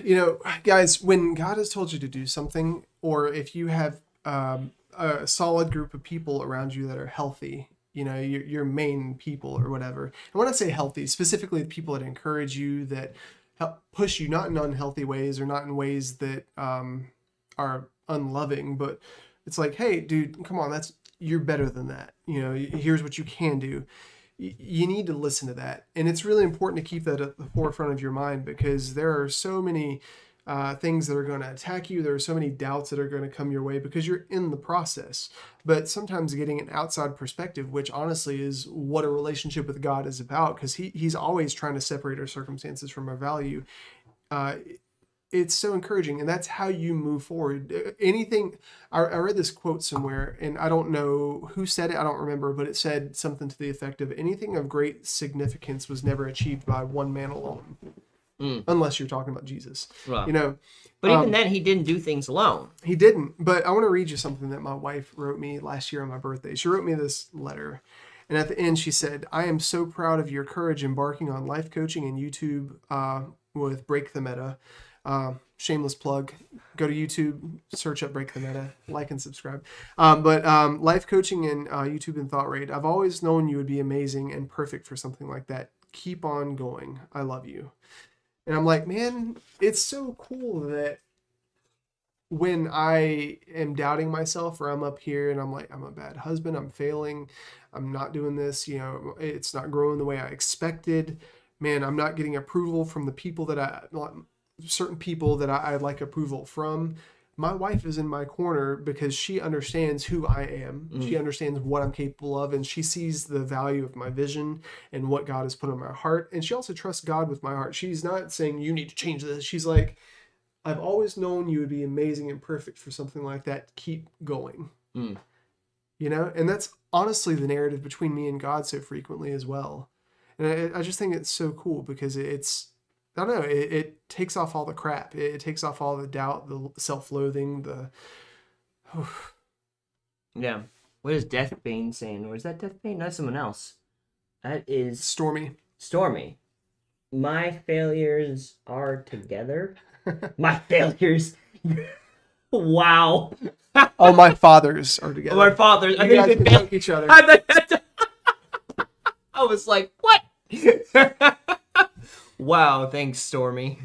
You know, guys, when God has told you to do something, or if you have a solid group of people around you that are healthy, you know, your main people or whatever. And when I say healthy, specifically the people that encourage you, that help push you, not in unhealthy ways or not in ways that are unloving, but it's like, hey, dude, come on, you're better than that. You know, here's what you can do. You need to listen to that. And it's really important to keep that at the forefront of your mind, because there are so many things that are going to attack you. There are so many doubts that are going to come your way because you're in the process. But sometimes getting an outside perspective, which honestly is what a relationship with God is about, because he's always trying to separate our circumstances from our value. It's so encouraging, and that's how you move forward. Anything, I read this quote somewhere, and I don't know who said it, I don't remember, but it said something to the effect of, anything of great significance was never achieved by one man alone. Unless you're talking about Jesus. Well, you know, but even then, he didn't do things alone. He didn't. But I want to read you something that my wife wrote me last year on my birthday. She wrote me this letter, and at the end she said, I am so proud of your courage embarking on life coaching and YouTube with Break the Meta. Shameless plug. Go to YouTube, search up Break the Meta, like and subscribe. But life coaching and YouTube and Thought Rate. I've always known you would be amazing and perfect for something like that. Keep on going. I love you. And I'm like, man, it's so cool that when I am doubting myself, or I'm up here and I'm like, I'm a bad husband, I'm failing, I'm not doing this, you know, it's not growing the way I expected. Man, I'm not getting approval from the people that certain people that I'd like approval from. My wife is in my corner because she understands who I am. She understands what I'm capable of, and she sees the value of my vision and what God has put on my heart. And she also trusts God with my heart. She's not saying, you need to change this. She's like, I've always known you would be amazing and perfect for something like that. Keep going. You know? And that's honestly the narrative between me and God so frequently as well. And I just think it's so cool because I don't know, it takes off all the crap. It takes off all the doubt, the self-loathing, Yeah. What is Deathbane saying? Or is that Deathbane? That's someone else. That is... Stormy. My failures are together. My failures... Wow. Oh, my fathers are together. My fathers. You guys can choke each other. I was like, what? Wow, thanks, Stormy.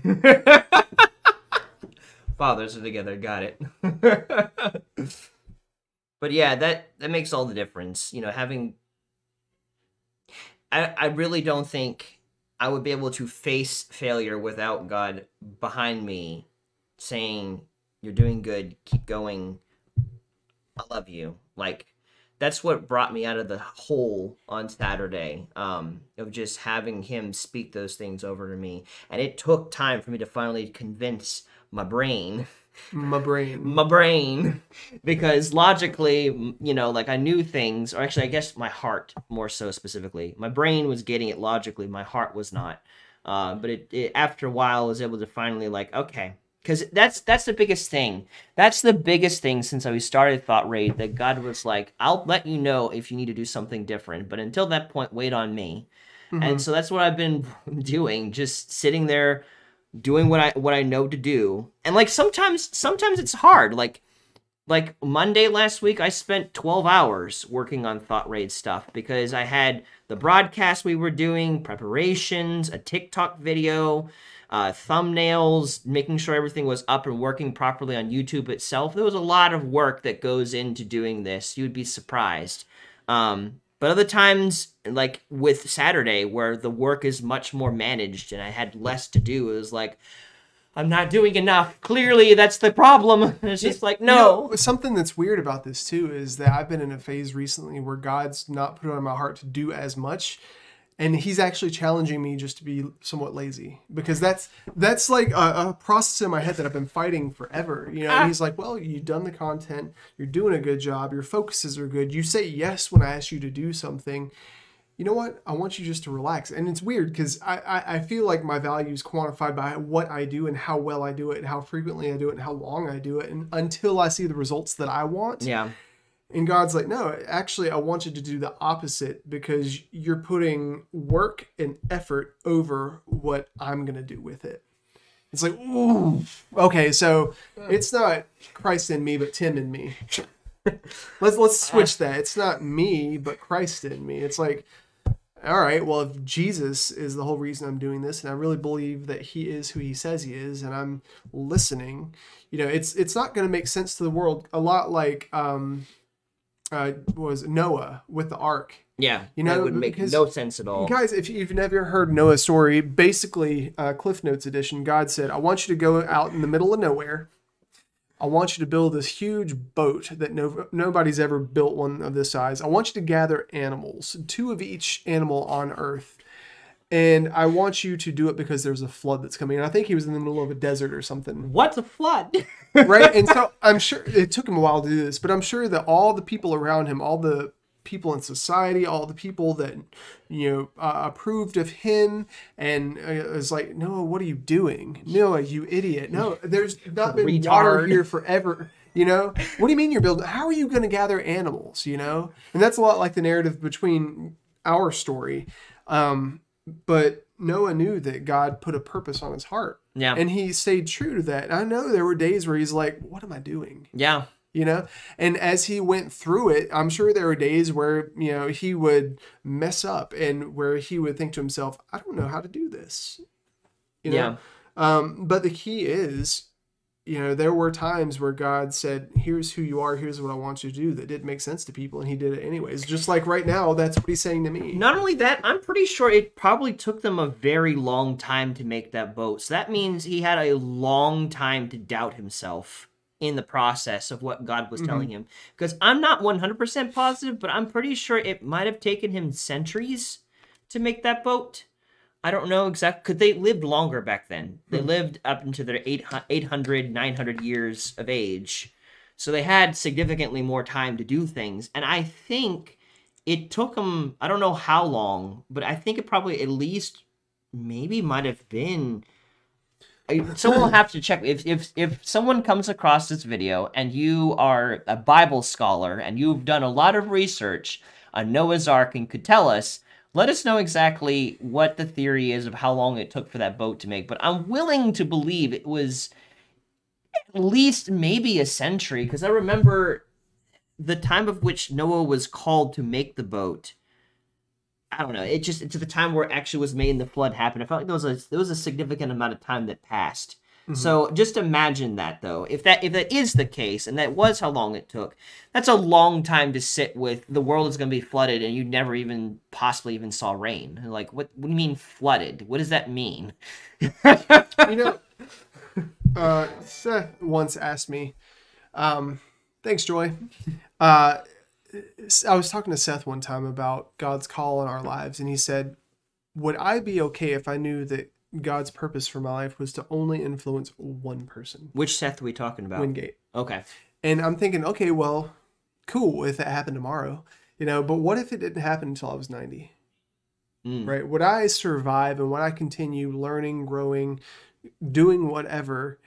Fathers are together, got it. But yeah, that makes all the difference. You know, I really don't think I would be able to face failure without God behind me saying, you're doing good, keep going, I love you. Like, that's what brought me out of the hole on Saturday, of just having him speak those things over to me. And it took time for me to finally convince my brain, because logically, you know, like I knew things, or actually I guess my heart more so specifically. My brain was getting it logically, my heart was not. But it after a while I was able to finally like, okay. Because that's the biggest thing. That's the biggest thing since we started Thought Rate, that God was like, I'll let you know if you need to do something different. But until that point, wait on me. And so that's what I've been doing, just sitting there, doing what I know to do. And like sometimes it's hard. Like Monday last week, I spent 12 hours working on Thought Rate stuff because I had the broadcast we were doing, preparations, a TikTok video, thumbnails, making sure everything was up and working properly on YouTube itself. There was a lot of work that goes into doing this. You'd be surprised. But other times, like with Saturday, where the work is much more managed and I had less to do, it was like, I'm not doing enough. Clearly, that's the problem. And it's just like, no. You know, something that's weird about this too is that I've been in a phase recently where God's not put it on my heart to do as much, and He's actually challenging me just to be somewhat lazy, because that's like a process in my head that I've been fighting forever. You know, and He's like, well, you've done the content, you're doing a good job, your focuses are good, you say yes when I ask you to do something. You know what? I want you just to relax. And it's weird because I feel like my value is quantified by what I do and how well I do it and how frequently I do it and how long I do it, and until I see the results that I want. Yeah. And God's like, no, actually, I want you to do the opposite, because you're putting work and effort over what I'm going to do with it. It's like, ooh, okay, so it's not Christ in me, but Tim in me. Let's switch that. It's not me, but Christ in me. It's like, all right, well, if Jesus is the whole reason I'm doing this, and I really believe that He is who He says He is, and I'm listening, you know, it's not going to make sense to the world. A lot like was Noah with the ark. Yeah, you know, it would make no sense at all. Guys, if you've never heard Noah's story, basically, Cliff Notes edition, God said, I want you to go out in the middle of nowhere. I want you to build this huge boat that nobody's ever built one of this size. I want you to gather animals, 2 of each animal on earth. And I want you to do it because there's a flood that's coming. And I think he was in the middle of a desert or something. What's a flood? Right? And so I'm sure it took him a while to do this, but I'm sure that all the people around him, all the people in society, all the people that, you know, approved of him, and was like, Noah, what are you doing? Noah, you idiot. No, there's not been water here forever. You know, what do you mean you're building? How are you going to gather animals? You know, and that's a lot like the narrative between our story. But Noah knew that God put a purpose on his heart. Yeah. And he stayed true to that. And I know there were days where he's like, what am I doing? Yeah. You know, and as he went through it, I'm sure there were days where, you know, he would mess up and where he would think to himself, I don't know how to do this. You know? Yeah. But the key is, you know, there were times where God said, here's who you are, here's what I want you to do, that didn't make sense to people, and he did it anyways. Just like right now, that's what he's saying to me. Not only that, I'm pretty sure it probably took them a very long time to make that boat. So that means he had a long time to doubt himself in the process of what God was telling him. Because I'm not 100% positive, but I'm pretty sure it might have taken him centuries to make that boat. I don't know exactly, because they lived longer back then. They lived up into their 800, 900 years of age. So they had significantly more time to do things. And I think it took them, I don't know how long, but I think it probably at least maybe might have been... Someone will have to check. If someone comes across this video and you are a Bible scholar and you've done a lot of research on Noah's Ark and could tell us, let us know exactly what the theory is of how long it took for that boat to make. But I'm willing to believe it was at least maybe a century, because I remember the time of which Noah was called to make the boat. I don't know. It just, to the time where it actually was made and the flood happened, I felt like there was a significant amount of time that passed. So just imagine that, though. If that is the case, and that was how long it took, that's a long time to sit with the world is going to be flooded and you never even possibly even saw rain. Like, what do you mean flooded? What does that mean? You know, Seth once asked me, thanks, Joy. I was talking to Seth one time about God's call in our lives, and he said, would I be okay if I knew that God's purpose for my life was to only influence one person? Which Seth are we talking about? Wingate. Okay. And I'm thinking, okay, well, cool if it happened tomorrow, you know, but what if it didn't happen until I was 90? Right? Would I survive, and would I continue learning, growing, doing whatever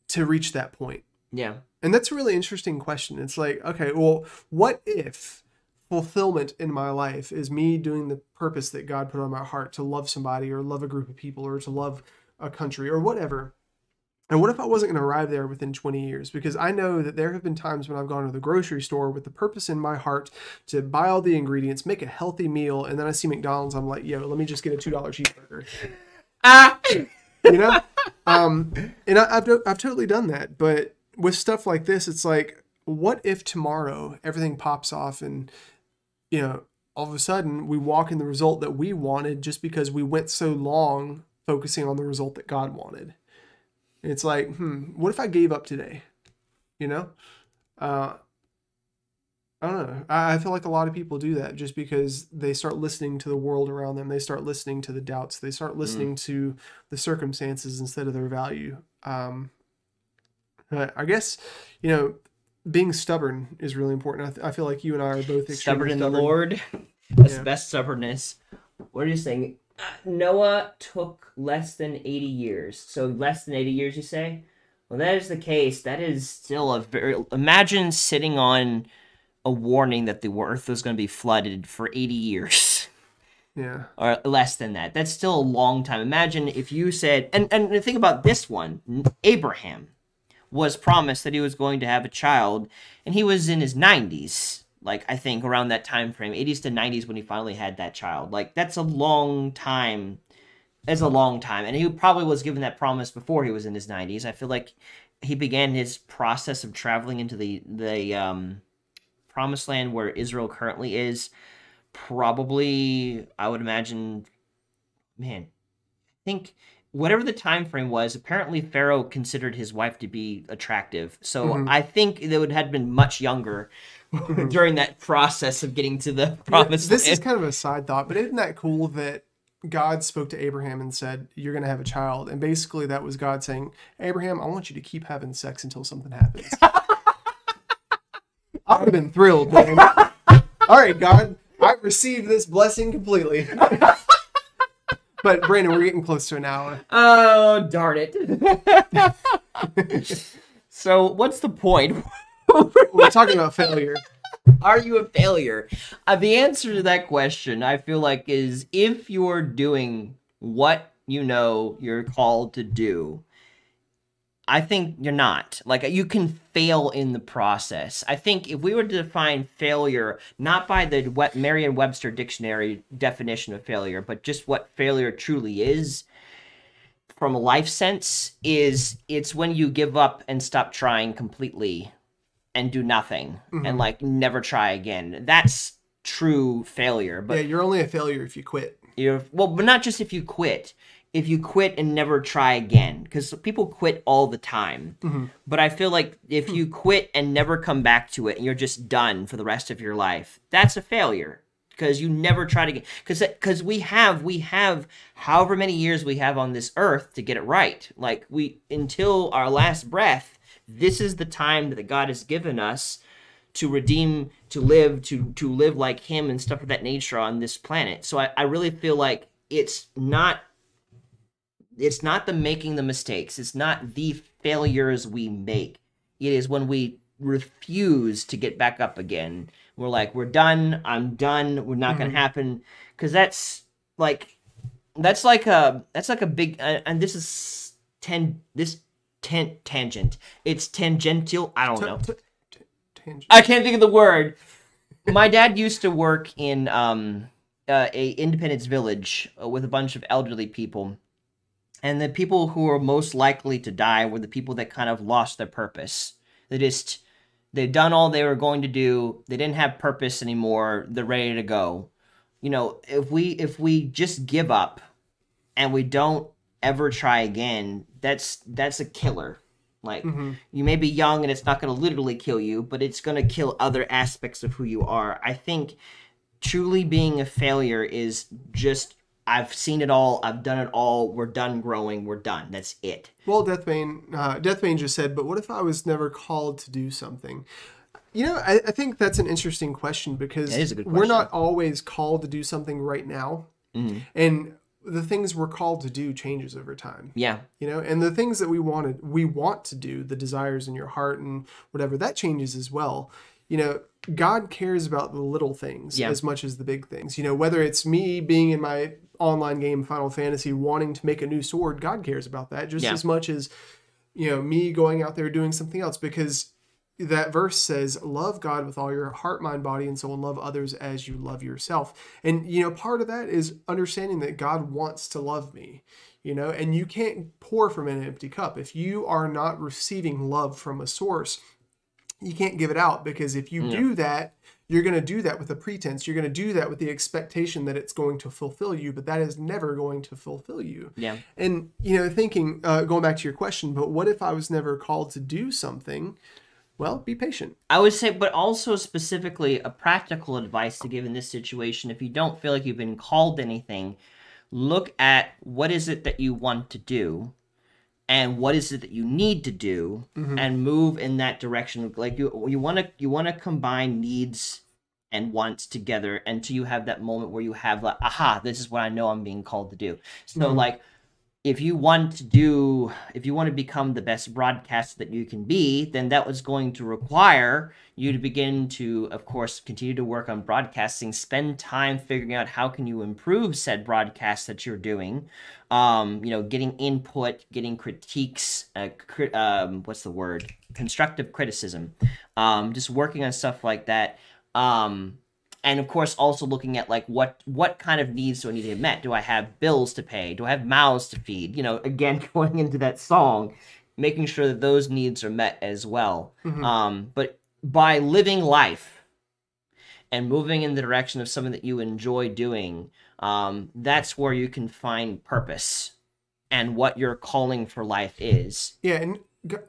to reach that point? Yeah. And that's a really interesting question. It's like, okay, well, what if fulfillment in my life is me doing the purpose that God put on my heart to love somebody or love a group of people or to love a country or whatever? And what if I wasn't going to arrive there within 20 years? Because I know that there have been times when I've gone to the grocery store with the purpose in my heart to buy all the ingredients, make a healthy meal, and then I see McDonald's, I'm like, yo, let me just get a $2 cheeseburger. You know? And I've totally done that, but with stuff like this, it's like, what if tomorrow everything pops off and, you know, all of a sudden we walk in the result that we wanted just because we went so long focusing on the result that God wanted. And it's like, what if I gave up today? You know? I don't know. I feel like a lot of people do that just because they start listening to the world around them. They start listening to the doubts. They start listening to the circumstances instead of their value. But I guess, being stubborn is really important. I feel like you and I are both Stubborn extremely in the stubborn. Lord. That's the best stubbornness. What are you saying? Noah took less than 80 years. So less than 80 years, you say? Well, that is the case. That is still a very... Imagine sitting on a warning that the earth was going to be flooded for 80 years. Yeah. Or less than that. That's still a long time. Imagine if you said... And think about this one. Abraham was promised that he was going to have a child, and he was in his 90s. Like, I think around that time frame, 80s to 90s when he finally had that child. Like, that's a long time. That's a long time. And he probably was given that promise before he was in his 90s. I feel like he began his process of traveling into the promised land where Israel currently is. Probably, I would imagine, man, I think whatever the time frame was, apparently Pharaoh considered his wife to be attractive. So I think they would have been much younger during that process of getting to the promised land. This is kind of a side thought, but isn't that cool that God spoke to Abraham and said, you're going to have a child? And basically that was God saying, Abraham, I want you to keep having sex until something happens. I would have been thrilled, man. All right, God, I received this blessing completely. But Brandon, we're getting close to an hour. Oh, darn it. So what's the point? We're talking about failure. Are you a failure? The answer to that question, I feel like, is if you're doing what you know you're called to do, I think you're not. Like, you can fail in the process. I think if we were to define failure, not by the Merriam-Webster dictionary definition of failure, but just what failure truly is, from a life sense, it's when you give up and stop trying completely and do nothing and, like, never try again. That's true failure. But yeah, you're only a failure if you quit. But not just if you quit. If you quit and never try again, because people quit all the time. But I feel like if you quit and never come back to it and you're just done for the rest of your life, that's a failure because you never tried again. Because we have however many years we have on this earth to get it right. Like, until our last breath, this is the time that God has given us to redeem, to live like Him and stuff of that nature on this planet. So I really feel like it's not the making the mistakes. It's not the failures we make. It is when we refuse to get back up again. We're like, we're done. I'm done. We're not going to happen. Because that's like a big, and this is tangent. It's tangential. I don't know. Tangent. I can't think of the word. My dad used to work in a Independence Village with a bunch of elderly people. And the people who were most likely to die were the people that kind of lost their purpose. They've done all they were going to do. They didn't have purpose anymore. They're ready to go. If we just give up and we don't ever try again, that's a killer. Like, you may be young and it's not going to literally kill you, but it's going to kill other aspects of who you are. I think truly being a failure is just, I've seen it all. I've done it all. We're done growing. We're done. That's it. Well, Deathbane just said, but what if I was never called to do something? I think that's an interesting question because that is a good we're question. not always called to do something right now. And the things we're called to do changes over time. Yeah. And the things that we want to do, the desires in your heart and whatever, that changes as well. God cares about the little things as much as the big things. Whether it's me being in my online game Final Fantasy wanting to make a new sword, God cares about that just as much as me going out there doing something else, because that verse says, love God with all your heart, mind, body, and soul, and love others as you love yourself. And part of that is understanding that God wants to love me. And you can't pour from an empty cup. If you are not receiving love from a source, you can't give it out, because if you do that, You're going to do that with a pretense. You're going to do that with the expectation that it's going to fulfill you, but that is never going to fulfill you. Yeah. And, thinking, going back to your question, but what if I was never called to do something? Well, be patient. I would say, but also specifically a practical advice to give in this situation, if you don't feel like you've been called to anything, look at what is it that you want to do and what is it that you need to do, and move in that direction. Like you want to combine needs and wants together until you have that moment where you have like, aha, this is what I know I'm being called to do. So like, if you want to become the best broadcaster that you can be, then that was going to require you to begin to, of course, continue to work on broadcasting, spend time figuring out how can you improve said broadcast that you're doing, getting input, getting critiques, what's the word? Constructive criticism, just working on stuff like that. And of course, also looking at like what kind of needs do I need to get met? Do I have bills to pay? Do I have mouths to feed? Again, going into that song, making sure that those needs are met as well. But by living life and moving in the direction of something that you enjoy doing, that's where you can find purpose and what your calling for life is. Yeah, and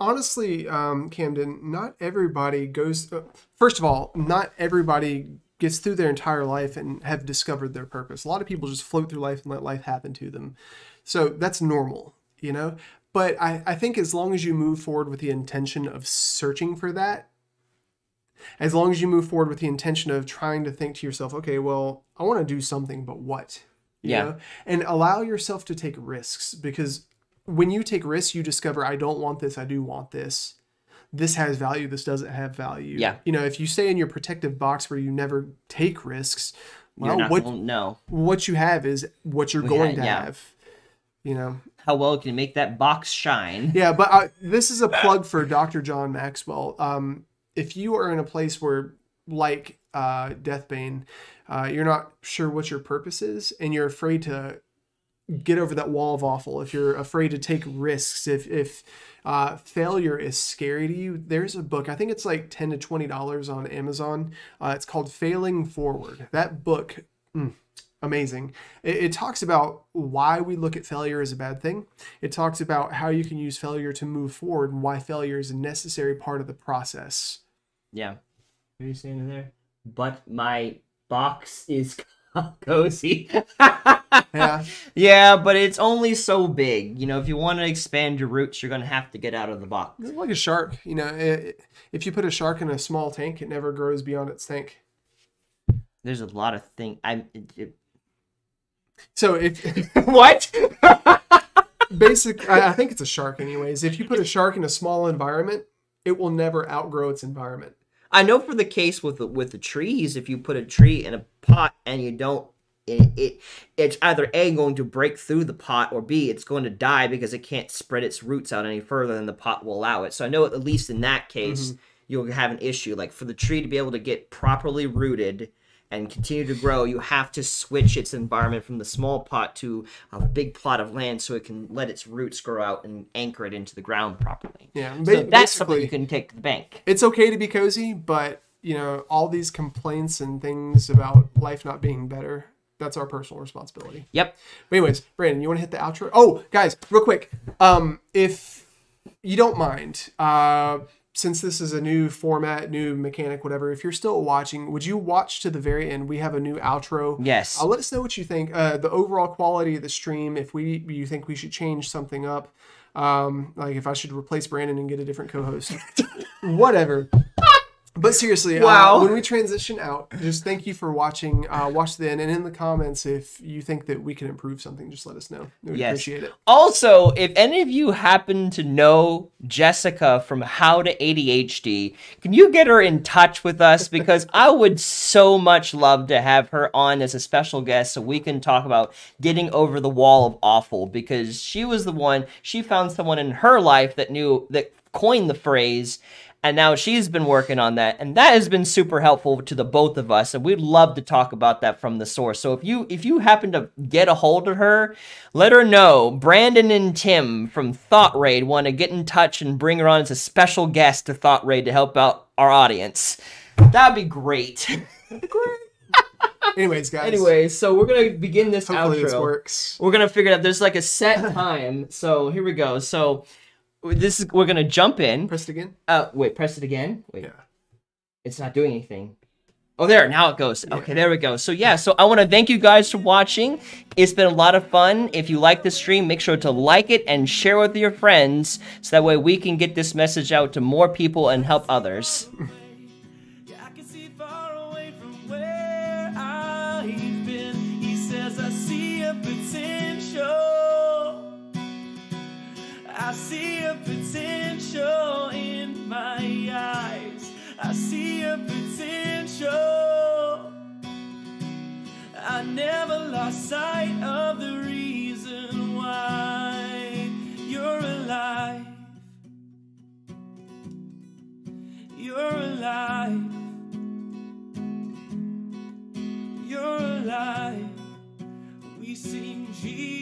honestly, Camden, not everybody goes. First of all, not everybody gets through their entire life and have discovered their purpose. A lot of people just float through life and let life happen to them. So that's normal, But I think as long as you move forward with the intention of searching for that, as long as you move forward with the intention of trying to think to yourself, okay, well, I want to do something, but what? You know? And allow yourself to take risks, because when you take risks, you discover, I don't want this, I do want this. This has value, this doesn't have value. Yeah. If you stay in your protective box where you never take risks, well, no. what you have is what you're going to have. How well can you make that box shine? Yeah, but this is a plug for Dr. John Maxwell. If you are in a place where, like Deathbane, you're not sure what your purpose is, and you're afraid to get over that wall of awful, if you're afraid to take risks, if failure is scary to you, there's a book, I think it's like $10 to $20 on Amazon. It's called Failing Forward. That book, amazing. It talks about why we look at failure as a bad thing. It talks about how you can use failure to move forward and why failure is a necessary part of the process. Yeah. What are you saying in there? But my box is cozy. Yeah, but it's only so big. If you want to expand your roots, you're going to have to get out of the box. It's like a shark. If you put a shark in a small tank, it never grows beyond its tank. There's a lot of things. So if what? I think it's a shark anyways. If you put a shark in a small environment, it will never outgrow its environment. I know for the case with the trees, if you put a tree in a pot and you don't, it's either A, going to break through the pot, or B, it's going to die because it can't spread its roots out any further than the pot will allow it. So I know at least in that case, you'll have an issue. Like for the tree to be able to get properly rooted and continue to grow, you have to switch its environment from the small pot to a big plot of land so it can let its roots grow out and anchor it into the ground properly. Yeah, so that's something you can take to the bank. It's okay to be cozy, but all these complaints and things about life not being better, that's our personal responsibility. Yep. But anyways, Brandon, you want to hit the outro? Oh, guys, real quick. If you don't mind, since this is a new format, new mechanic, whatever, if you're still watching, would you watch to the very end? We have a new outro. Yes. Let us know what you think. The overall quality of the stream, if you think we should change something up, like if I should replace Brandon and get a different co-host. Whatever. But seriously, wow. When we transition out, just thank you for watching. Watch then, and in the comments, if you think that we can improve something, just let us know. We'd appreciate it. Also, if any of you happen to know Jessica from How to ADHD, can you get her in touch with us? Because I would so much love to have her on as a special guest so we can talk about getting over the wall of awful, because she was the one, she found someone in her life that coined the phrase, and now she's been working on that, and that has been super helpful to the both of us, and we'd love to talk about that from the source. So if you happen to get a hold of her, let her know Brandon and Tim from Thought Raid want to get in touch and bring her on as a special guest to Thought Raid to help out our audience. That'd be great. Anyways, guys. Anyways, so we're gonna begin this Hopefully outro. this works. We're gonna figure it out. There's like a set time. So here we go. So we're gonna jump in. Press it again. Wait, press it again. Wait. Yeah. It's not doing anything. Oh, there, now it goes. Okay, there we go. So yeah, so I want to thank you guys for watching. It's been a lot of fun. If you like this stream, make sure to like it and share with your friends so that way we can get this message out to more people and help others. I can see far away from where I've been. He says I see a potential. I see a potential in my eyes. I see a potential. I never lost sight of the reason why you're alive. You're alive. You're alive. We sing Jesus.